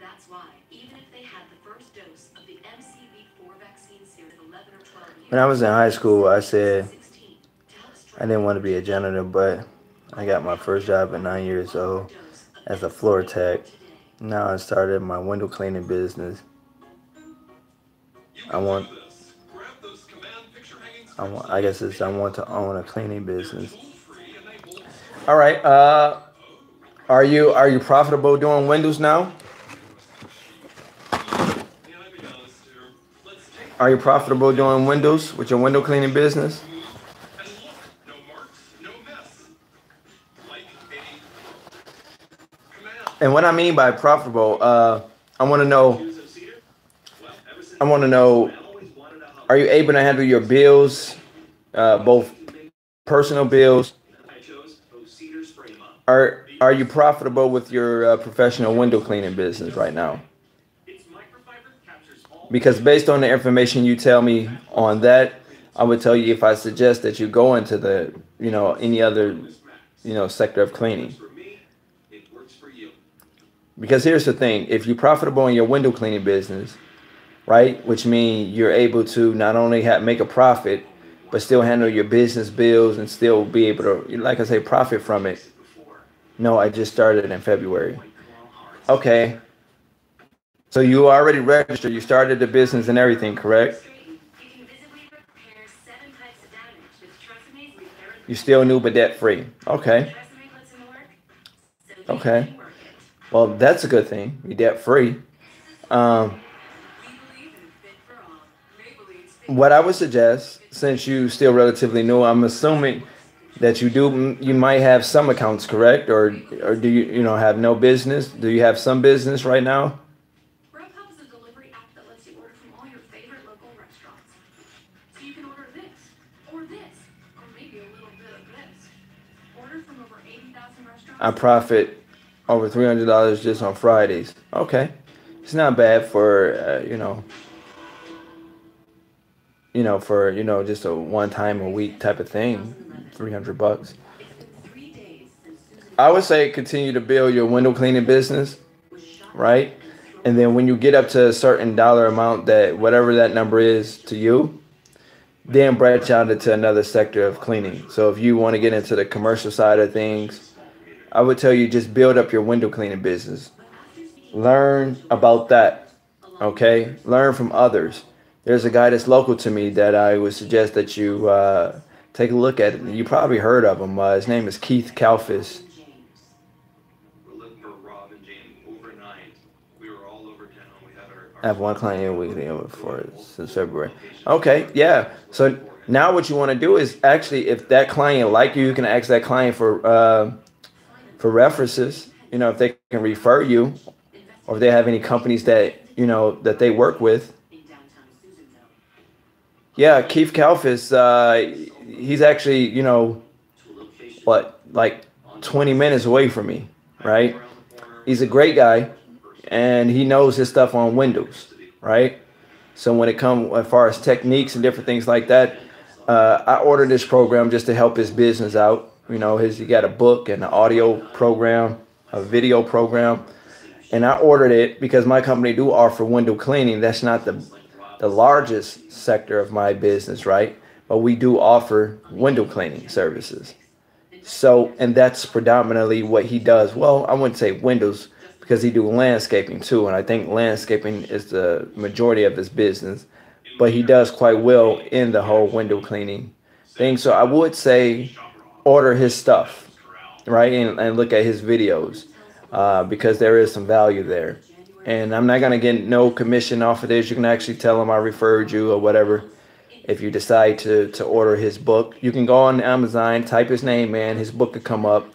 That's why, even if they had the first dose of the MCV4 vaccine series 11 or 12 years, When I was in high school, I said 16, to help I didn't want to be a janitor, but I got my first job at 9 years old as a floor tech. Now I started my window cleaning business. I want, I guess I want to own a cleaning business. All right. Are you profitable doing windows now? Are you profitable doing windows with your window cleaning business? And what I mean by profitable, I want to know. I want to know. Are you able to handle your bills, both personal bills? Are you profitable with your professional window cleaning business right now? Because based on the information you tell me on that, I would tell you if I suggest that you go into the, any other, sector of cleaning. Because here's the thing, if you're profitable in your window cleaning business, right, which means you're able to not only make a profit, but still handle your business bills and still be able to, like I say, profit from it. No, I just started in February. Okay. So you already registered, you started the business and everything, correct? You still new but debt free. Okay. Okay. Well, that's a good thing. You're debt free. What I would suggest, since you still relatively new, I'm assuming that you might have some accounts, correct? Or do you have no business? Do you have some business right now? Grubhub is a delivery app that lets you order from all your favorite local restaurants. So you can order this, or maybe a little bit of this. Order from over 80,000 I restaurants. profit over $300 just on Fridays. Okay, it's not bad for for just a one time a week type of thing. 300 bucks. It's been 3 days since Susan I would say continue to build your window cleaning business, was shot dead right? and struck And then when you get up to a certain dollar amount, that whatever that number is to you, then branch out into another sector of cleaning. So if you want to get into the commercial side of things, I would tell you just build up your window cleaning business. after speaking to Learn about that. along with Okay, learn from others. There's a guy that's local to me that I would suggest that you take a look at. You probably heard of him. His name is Keith Kalfis. James. We're looking for Rob and Jane overnight. We were all over town. We had I our have one client a week for since February. Okay, yeah. So now what you want to do is actually, if that client like you can ask that client for references. If they can refer you, or if they have any companies that that they work with. In downtown Susanville. Yeah, Keith Kalfis, he's actually, what, like 20 minutes away from me, right? He's a great guy, and he knows his stuff on Windows, right? So when it comes as far as techniques and different things like that, I ordered this program just to help his business out. He got a book and an audio program, a video program, and I ordered it because my company do offer window cleaning. That's not the largest sector of my business, right? But we do offer window cleaning services. So, and that's predominantly what he does. Well, I wouldn't say windows because he do landscaping too, and I think landscaping is the majority of his business. But he does quite well in the whole window cleaning thing. So I would say order his stuff, right, and look at his videos because there is some value there. And I'm not gonna get no commission off of this. You can actually tell him I referred you or whatever. If you decide to order his book, you can go on Amazon, type his name in, his book could come up.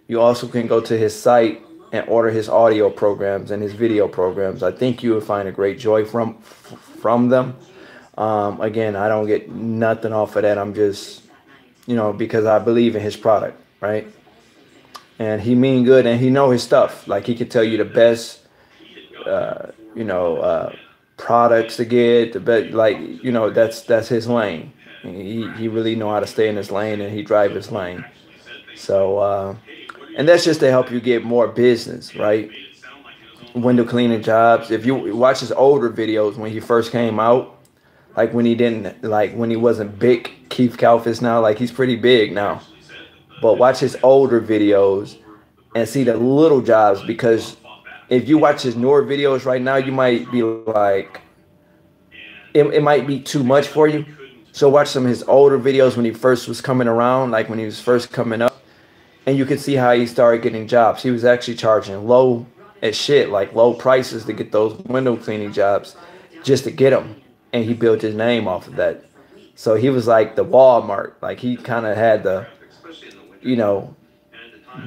You also can go to his site and order his audio programs and his video programs. I think you will find a great joy from them. Again, I don't get nothing off of that. I'm just, because I believe in his product, right? And he mean good, and he know his stuff. Like he could tell you the best, products to get the best. Like that's his lane. He really know how to stay in his lane, and he drive his lane. So and that's just to help you get more business, right? Window cleaning jobs. If you watch his older videos when he first came out, like when he wasn't big, Keith Kalfis now, like he's pretty big now. But watch his older videos and see the little jobs, because if you watch his newer videos right now, you might be like, it might be too much for you. So watch some of his older videos when he first was coming around, like when he was first coming up, and you can see how he started getting jobs. He was actually charging low as shit, like low prices to get those window cleaning jobs just to get them. And he built his name off of that. So he was like the Walmart. Like he kind of had the,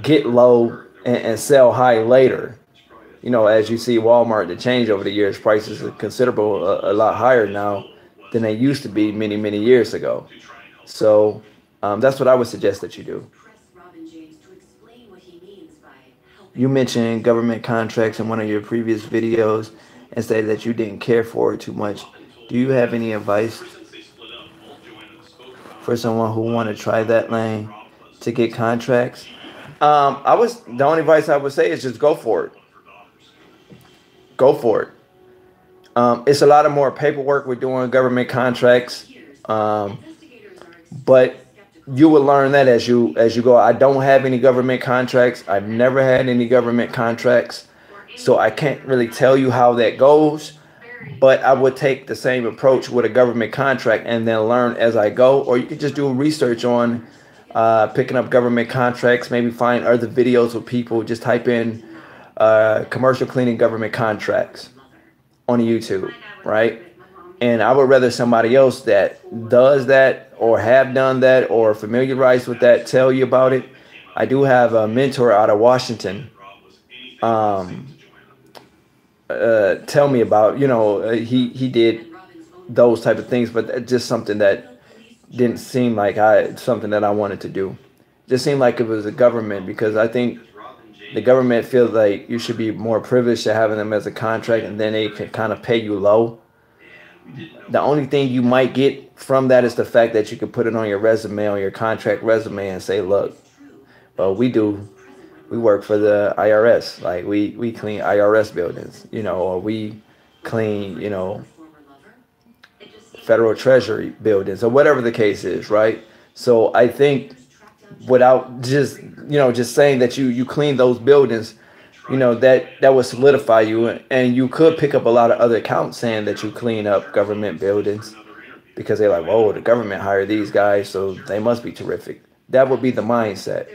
get low and sell high later. As you see Walmart, the change over the years, prices are considerable, a lot higher now than they used to be many, many years ago. So that's what I would suggest that you do. Press Robin James to explain what he means by helping. You mentioned government contracts in one of your previous videos and said that you didn't care for it too much. Do you have any advice for someone who want to try that lane to get contracts? The only advice I would say is just go for it. Go for it. It's a lot of more paperwork with doing government contracts, but you will learn that as you go. I don't have any government contracts. I've never had any government contracts, so I can't really tell you how that goes. But I would take the same approach with a government contract and then learn as I go. Or you could just do research on picking up government contracts. Maybe find other videos with people. Just type in commercial cleaning government contracts on YouTube, right? And I would rather somebody else that does that or have done that or familiarized with that tell you about it. I do have a mentor out of Washington um, tell me about, he did those type of things, but just something that didn't seem like something that I wanted to do. Just seemed like it was a government, because I think the government feels like you should be more privileged to having them as a contract, and then they can kind of pay you low. The only thing you might get from that is the fact that you can put it on your resume, on your contract resume, and say, look, well, we work for the IRS. Like we clean IRS buildings, or we clean, federal treasury buildings, or whatever the case is, right? So I think without just saying that you clean those buildings, that would solidify you, and you could pick up a lot of other accounts saying that you clean up government buildings, because they're like, whoa, the government hired these guys, so they must be terrific. That would be the mindset.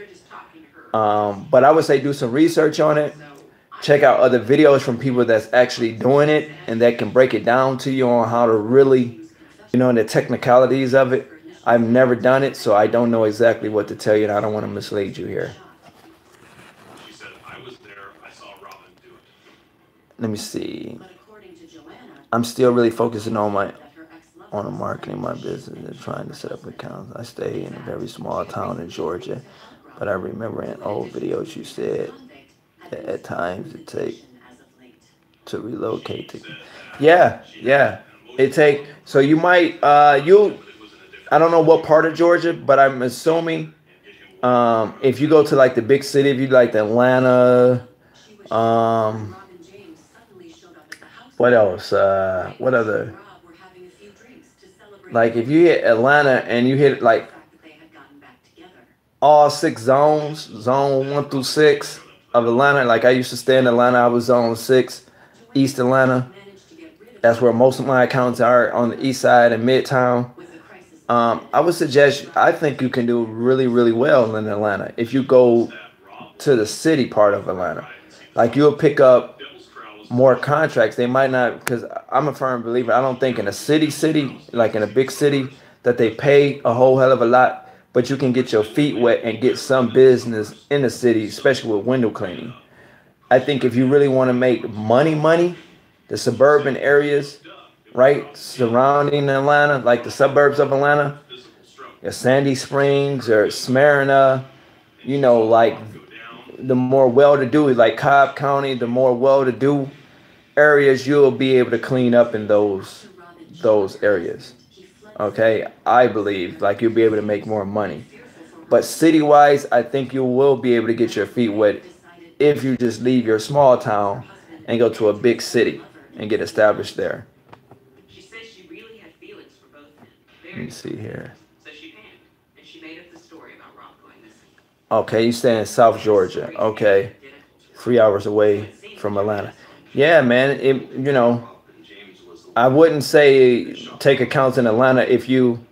But I would say do some research on it. Check out other videos from people that's actually doing it and that can break it down to you on how to really, the technicalities of it. I've never done it, so I don't know exactly what to tell you, and I don't want to mislead you here. She said, I was there, I saw Robin do it. Let me see. I'm still really focusing on marketing my business and trying to set up accounts. I stay in a very small town in Georgia, but I remember in old videos you said that at times it takes to relocate to. Yeah. So you might I don't know what part of Georgia, but I'm assuming if you go to like the big city, if you like Atlanta, what else? What other? Like if you hit Atlanta and you hit like all 6 zones, zone 1 through 6 of Atlanta. Like I used to stay in Atlanta, I was zone 6, East Atlanta. That's where most of my accounts are, on the east side and Midtown. I would suggest, I think you can do really, really well in Atlanta if you go to the city part of Atlanta. Like you'll pick up more contracts. They might not, because I'm a firm believer, I don't think in a city, like in a big city, that they pay a whole hell of a lot, but you can get your feet wet and get some business in the city, especially with window cleaning. I think if you really want to make money, the suburban areas, right, surrounding Atlanta, like the suburbs of Atlanta, Sandy Springs or Smyrna, like the more well-to-do, like Cobb County, the more well-to-do areas, you'll be able to clean up in those areas. Okay, I believe like you'll be able to make more money. But city-wise, I think you will be able to get your feet wet if you just leave your small town and go to a big city and get established there. She says she really had feelings for both men. Let me see here. So she panicked, and she made up the story about Rob going missing. Okay, you stay in South Georgia. Okay, 3 hours away from Atlanta. Yeah, man. I wouldn't say take accounts in Atlanta if you.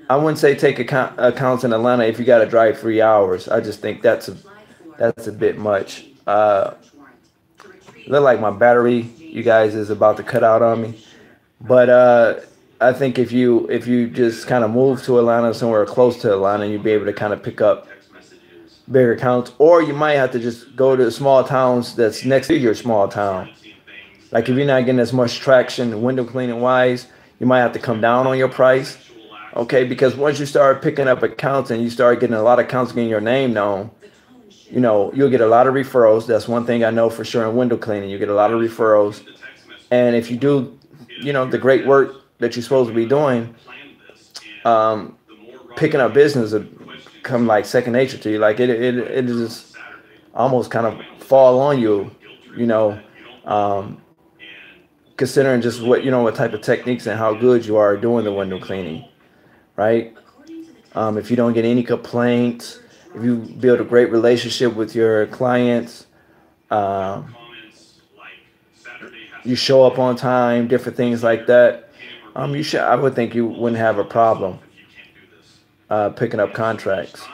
I wouldn't say take accounts in Atlanta if you got to drive 3 hours. I just think that's a bit much. Look like my battery, you guys, is about to cut out on me. But I think if you just kind of move to Atlanta, somewhere close to Atlanta, you'll be able to kind of pick up bigger accounts. Or you might have to just go to the small towns that's next to your small town. Like if you're not getting as much traction window cleaning wise, you might have to come down on your price. Okay, because once you start picking up accounts and you start getting a lot of accounts getting your name known, you'll get a lot of referrals. That's one thing I know for sure in window cleaning. You get a lot of referrals. And if you do, the great work that you're supposed to be doing, picking up business will come like second nature to you. Like it just almost kind of fall on you, considering just what type of techniques and how good you are doing the window cleaning, right? If you don't get any complaints, if you build a great relationship with your clients, you show up on time, different things like that, I would think you wouldn't have a problem picking up contracts.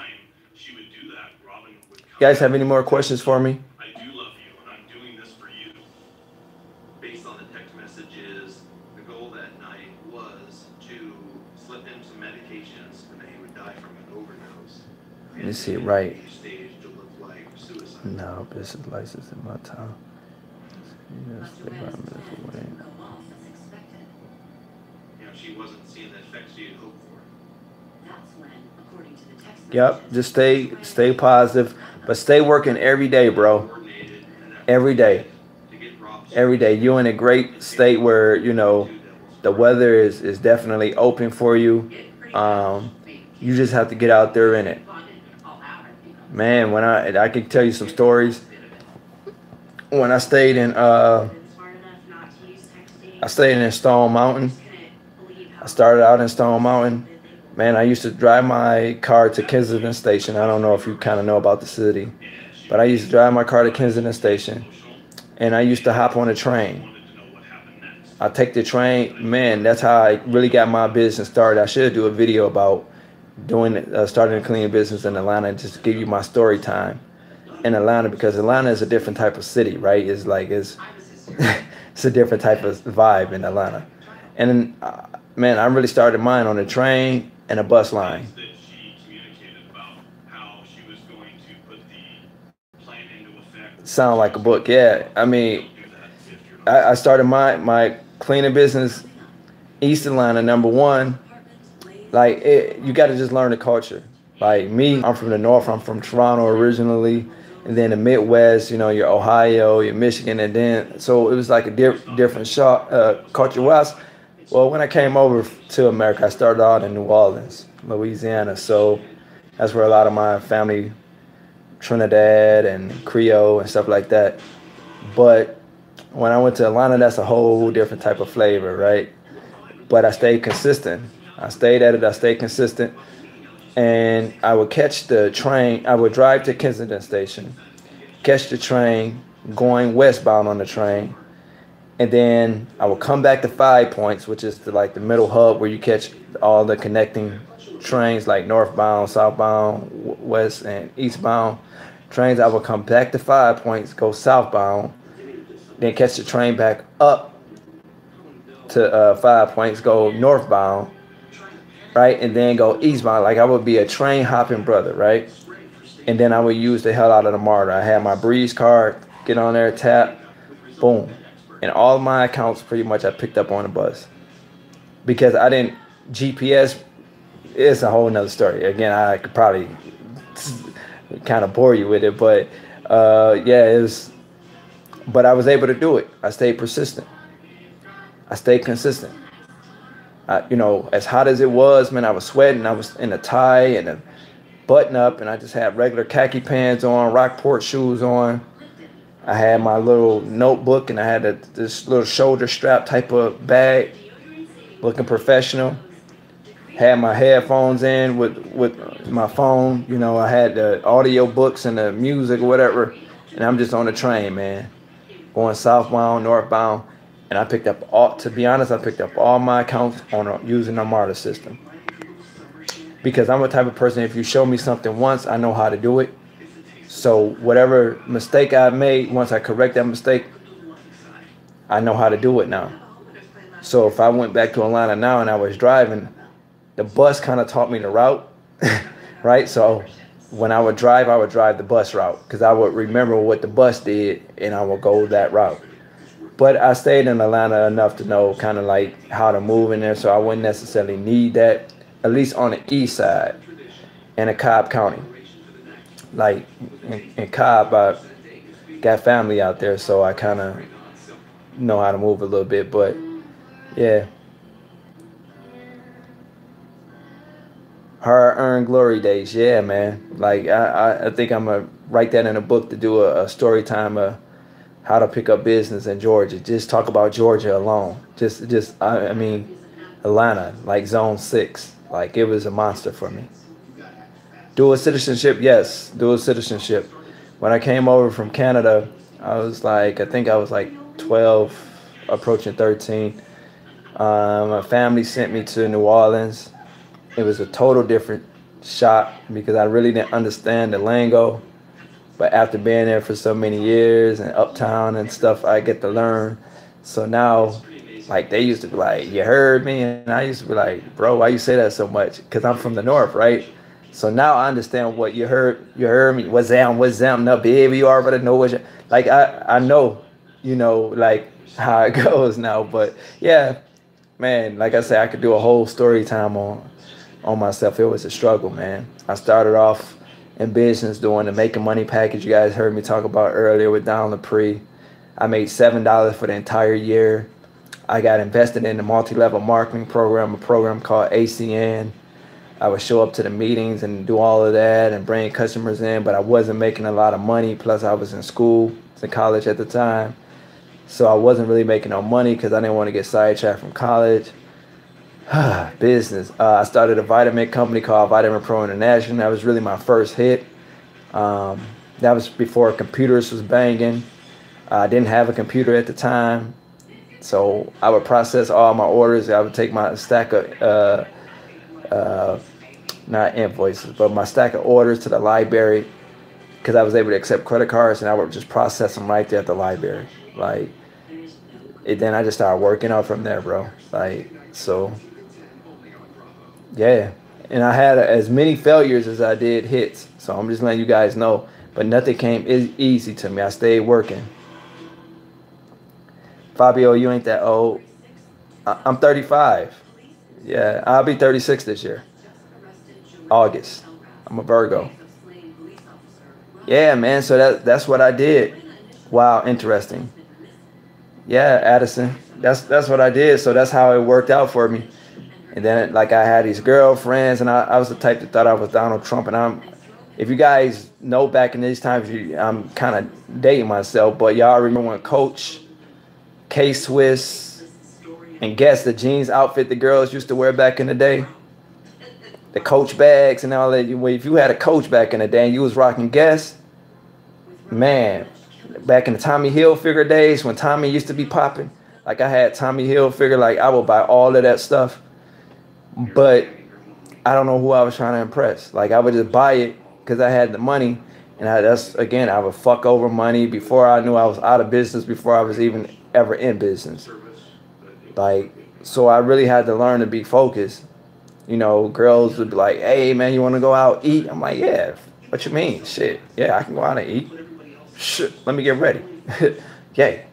You guys have any more questions for me? I do love you, and I'm doing this for you. Based on the text messages, the goal You see it right. No, business license in my town. She wasn't seeing the effects she had hoped for. That's when, according to the text Yep, messages, just stay positive, but stay working every day, bro. Every day. Every day. You're in a great state where, you know, the weather is definitely open for you. You just have to get out there in it. Man, when I can tell you some stories. When I stayed in Stone Mountain. I started out in Stone Mountain. Man, I used to drive my car to Kensington Station. I don't know if you kind of know about the city, but I used to drive my car to Kensington Station, and I used to hop on a train. I take the train. Man, that's how I really got my business started. I should do a video about starting a cleaning business in Atlanta, just to give you my story time in Atlanta, because Atlanta is a different type of city, right? It's it's a different type of vibe in Atlanta. And man, I really started mine on a train and a bus line. That she communicated about how she was going to put the plan into effect. Sound like a book, yeah. I mean, I started my cleaning business, East Atlanta, #1. Like, you got to just learn the culture. Like me, I'm from the North. I'm from Toronto originally, and then the Midwest. You know, your Ohio, your Michigan, and then so it was like a different culture-wise. Well, when I came over to America, I started out in New Orleans, Louisiana. So that's where a lot of my family, Trinidad and Creole and stuff like that. But when I went to Atlanta, that's a whole different type of flavor, right? But I stayed consistent. I stayed at it. I stayed consistent. And I would catch the train. I would drive to Kensington Station, catch the train, going westbound on the train. And then I would come back to 5 Points, which is the middle hub where you catch all the connecting trains, like northbound, southbound, west and eastbound trains. I would come back to 5 Points, go southbound, then catch the train back up to 5 Points, go northbound, right, and then go eastbound. Like, I would be a train hopping brother, right? And then I would use the hell out of the MARTA. I had my Breeze card, get on there, tap, boom. And all my accounts pretty much I picked up on the bus. Because I didn't, GPS is a whole nother story. Again, I could probably kind of bore you with it, but yeah, it was, but I was able to do it. I stayed persistent. I stayed consistent. You know, as hot as it was, man, I was sweating. I was in a tie and a button up, and I just had regular khaki pants on, Rockport shoes on. I had my little notebook, and I had this little shoulder strap type of bag, looking professional. Had my headphones in with my phone. You know, I had the audio books and the music or whatever, and I'm just on the train, man, going southbound, northbound. And I picked up to be honest, I picked up all my accounts using the MARTA system. Because I'm a type of person, if you show me something once, I know how to do it. So whatever mistake I made, once I correct that mistake, I know how to do it now. So if I went back to Atlanta now and I was driving, the bus kind of taught me the route, right? So when I would drive the bus route, because I would remember what the bus did and I would go that route. But I stayed in Atlanta enough to know kind of like how to move in there, so I wouldn't necessarily need that, at least on the east side in a Cobb County. Like in Cobb, I got family out there, so I kind of know how to move a little bit. But yeah, hard-earned glory days. Yeah, man. Like I think I'm gonna write that in a book to do a story time of how to pick up business in Georgia. Just talk about Georgia alone. I mean, Atlanta, like Zone 6. Like, it was a monster for me. Dual citizenship, yes, dual citizenship. When I came over from Canada, I think I was like 12, approaching 13. My family sent me to New Orleans. It was a total different shock because I really didn't understand the lingo. But after being there for so many years and uptown and stuff, I get to learn. So now, like, they used to be like, you heard me? And I used to be like, bro, why you say that so much? Because I'm from the North, right? So now I understand what you heard. You heard me. What's them? No, baby, you already know what you like. I know, like how it goes now. But yeah, man, like I said, I could do a whole story time on myself. It was a struggle, man. I started off in business doing the making money package you guys heard me talk about earlier with Don Lepre. I made $7 for the entire year. I got invested in the multi-level marketing program, a program called ACN. I would show up to the meetings and do all of that and bring customers in, but I wasn't making a lot of money. Plus, I was in school, in college at the time. So I wasn't really making no money because I didn't want to get sidetracked from college. Business. I started a vitamin company called Vitamin Pro International. That was really my first hit. That was before computers was banging. I didn't have a computer at the time. So I would process all my orders. I would take my stack of, not invoices, but my stack of orders to the library because I was able to accept credit cards, and I would just process them right there at the library. Like, then I just started working out from there, bro. Like, so, yeah. And I had as many failures as I did hits. So I'm just letting you guys know. But nothing came easy to me. I stayed working. Fabio, you ain't that old. I'm 35. Yeah, I'll be 36 this year. August. I'm a Virgo. Yeah, man. So that's what I did. Wow, interesting. Yeah, Addison. That's what I did. So that's how it worked out for me. And then like I had these girlfriends, and I was the type that thought I was Donald Trump. And if you guys know back in these times, I'm kind of dating myself, but y'all remember when Coach, K-Swiss, and Guess, the jeans outfit the girls used to wear back in the day? The Coach bags and all that. If you had a Coach back in the day and you was rocking Guess, man, back in the Tommy Hilfiger days when Tommy used to be popping, like I had Tommy Hilfiger, like I would buy all of that stuff. But I don't know who I was trying to impress. Like I would just buy it because I had the money. And I would fuck over money before I knew I was out of business, before I was even ever in business. Like, so I really had to learn to be focused. Girls would be like, hey, man, you want to go out eat? I'm like, yeah, what you mean? Shit, yeah, I can go out and eat. Shit, let me get ready. Yay.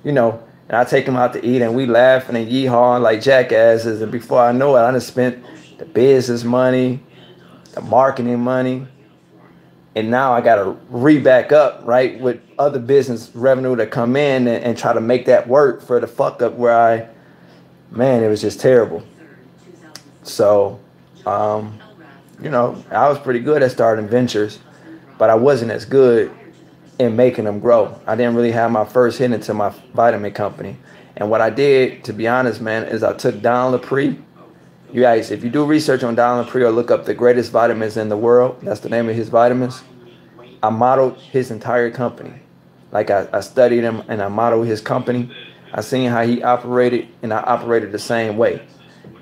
And I take them out to eat, and we laughing and yee-hawing like jackasses. And before I know it, I done spent the business money, the marketing money. And now I got to re-back up, right, with other business revenue to come in and try to make that work for the fuck up where it was just terrible. So, I was pretty good at starting ventures, but I wasn't as good in making them grow. I didn't really have my first hit into my vitamin company. And what I did, to be honest, man, is I took Don Lepre. You guys, if you do research on Don Lepre or look up the greatest vitamins in the world, that's the name of his vitamins. I modeled his entire company. Like I studied him and I modeled his company. I seen how he operated, and I operated the same way.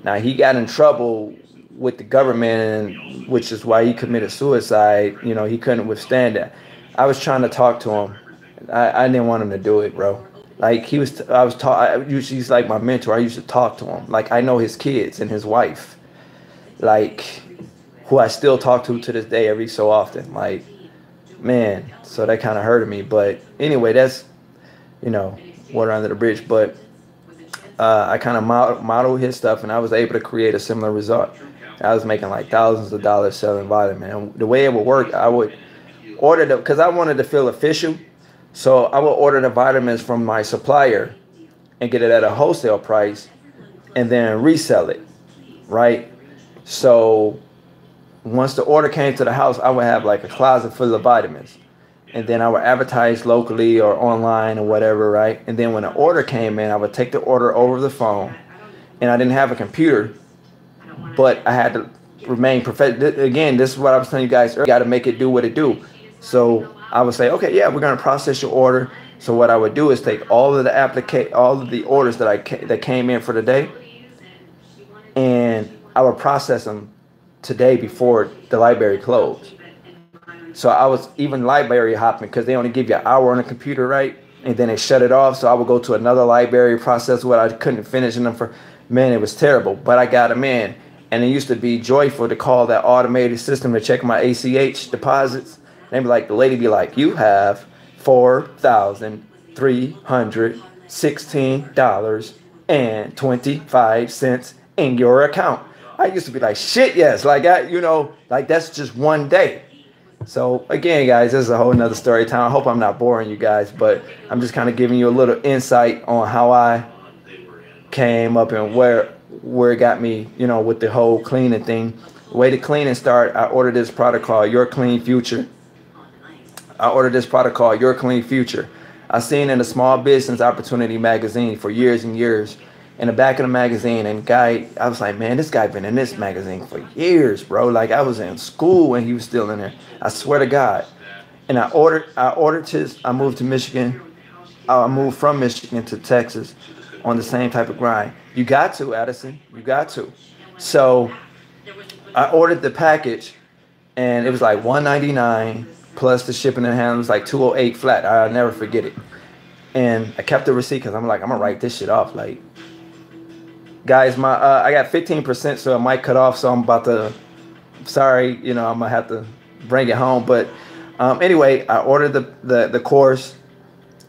Now he got in trouble with the government, which is why he committed suicide. He couldn't withstand that. I was trying to talk to him. I didn't want him to do it, bro. Like he's like my mentor. I used to talk to him. Like I know his kids and his wife, like who I still talk to this day every so often. Like, man, so that kind of hurted me. But anyway, that's, water under the bridge. But I kind of modeled his stuff, and I was able to create a similar result. I was making like thousands of dollars selling vitamin. And the way it would work, I would order them because I wanted to feel official. So I would order the vitamins from my supplier and get it at a wholesale price and then resell it, right? So once the order came to the house, I would have like a closet full of vitamins. And then I would advertise locally or online or whatever, right? And then when the order came in, I would take the order over the phone. And I didn't have a computer, but I had to remain professional. Again, this is what I was telling you guys earlier. You got to make it do what it do. So I would say, okay, yeah, we're going to process your order. So what I would do is take all of the orders that came in for the day, and I would process them today before the library closed. So I was even library hopping because they only give you an hour on the computer, right? And then they shut it off. So I would go to another library, process what I couldn't finish in them for. Man, it was terrible. But I got them in. And it used to be joyful to call that automated system to check my ACH deposits. And be like, the lady be like, you have $4,316.25 in your account. I used to be like, shit, yes. Like, like that's just one day. So again, guys, this is a whole nother story time. I hope I'm not boring you guys, but I'm just kind of giving you a little insight on how I came up and where it got me, with the whole cleaning thing. The way the cleaning started, I ordered this product called Your Clean Future. I seen in a small business opportunity magazine for years and years. In the back of the magazine, and I was like, man, this guy been in this magazine for years, bro. Like I was in school when he was still in there. I swear to God. And I ordered his. I moved to Michigan. I moved from Michigan to Texas on the same type of grind. You got to, Addison. You got to. So I ordered the package, and it was like $199 plus the shipping and handling was like $208 flat. I'll never forget it. And I kept the receipt because I'm like, I'm gonna write this shit off. Like, guys, I got 15%, so it might cut off. So I'm about to. Sorry, I'm gonna have to bring it home. But anyway, I ordered the course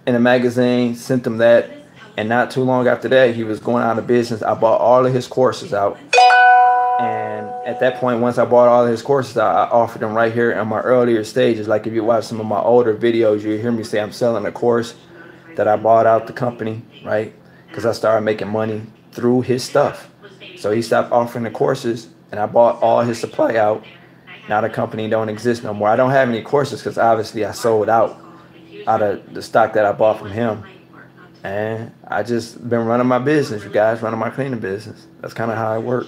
in a magazine, sent him that. And not too long after that, he was going out of business. I bought all of his courses out. And at that point, once I bought all of his courses out, I offered them right here in my earlier stages. Like if you watch some of my older videos, you hear me say I'm selling a course that I bought out the company, right? Because I started making money through his stuff. So he stopped offering the courses, and I bought all his supply out. Now the company don't exist no more. I don't have any courses because obviously I sold out of the stock that I bought from him. And I just been running my business, you guys, running my cleaning business. That's kind of how I work.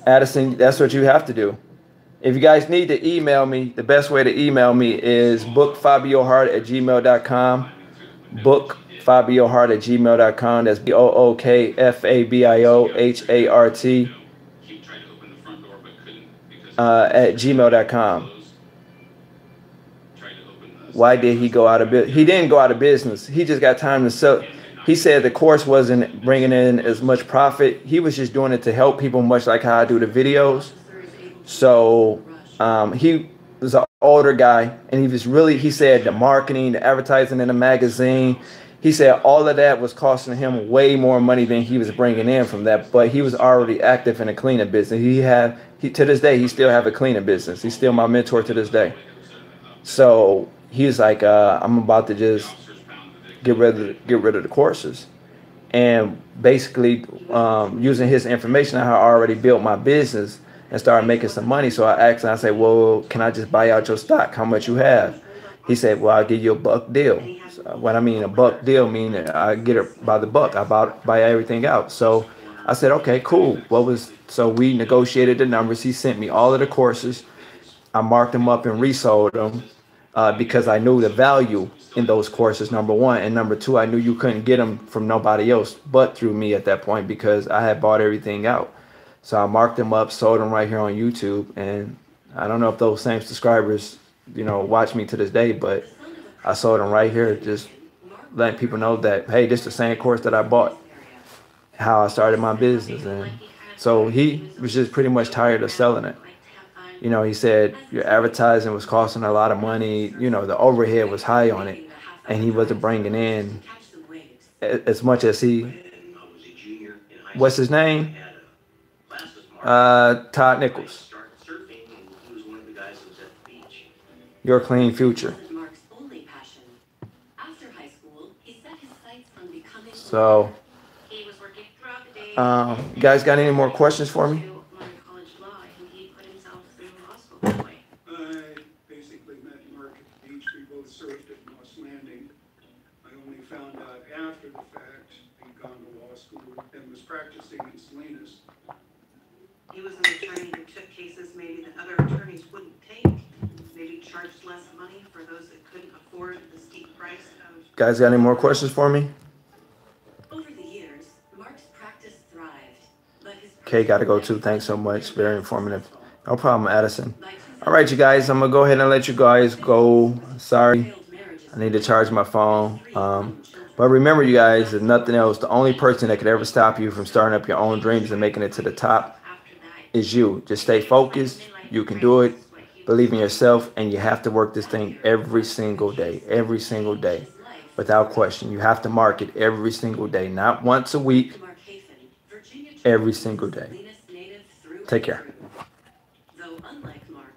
Addison, that's what you have to do. If you guys need to email me, the best way to email me is bookfabiohart@gmail.com. Bookfabiohart@gmail.com. That's BOOKFABIOHART at gmail.com. Why did he go out of business? He didn't go out of business. He just got time to sell. He said the course wasn't bringing in as much profit. He was just doing it to help people, much like how I do the videos. So he was an older guy, and he said the marketing, the advertising in the magazine, he said all of that was costing him way more money than he was bringing in from that. But he was already active in a cleaning business. To this day, he still have a cleaning business. He's still my mentor to this day. So he was like, I'm about to just get rid of the courses, and basically using his information, I had already built my business and started making some money. So I asked him, I said, well, can I just buy out your stock? How much you have? He said, well, I'll give you a buck deal. So what I mean, a buck deal mean I get it by the buck. I buy everything out. So I said, okay, cool. So we negotiated the numbers. He sent me all of the courses. I marked them up and resold them. Because I knew the value in those courses, number one. And number two, I knew you couldn't get them from nobody else but through me at that point, because I had bought everything out. So I marked them up, sold them right here on YouTube. And I don't know if those same subscribers, watch me to this day, but I sold them right here, just letting people know that, hey, this is the same course that I bought, how I started my business. And so he was just pretty much tired of selling it. He said your advertising was costing a lot of money. The overhead was high on it, and he wasn't bringing in as much as what's his name? Todd Nichols. Your Clean Future. So, you guys got any more questions for me? Practicing in Salinas. He was an attorney who took cases maybe that other attorneys wouldn't take, maybe charged less money for those that couldn't afford the steep price of... Guys got any more questions for me? Over the years, Mark's practice thrived, but his... Okay, gotta go too. Thanks so much. Very informative. No problem, Addison. All right, you guys, I'm gonna go ahead and let you guys go. Sorry, I need to charge my phone. But remember, you guys, if nothing else, the only person that could ever stop you from starting up your own dreams and making it to the top is you. Just stay focused. You can do it. Believe in yourself, and you have to work this thing every single day, without question. You have to market every single day, not once a week, every single day. Take care. Though unlike Mark,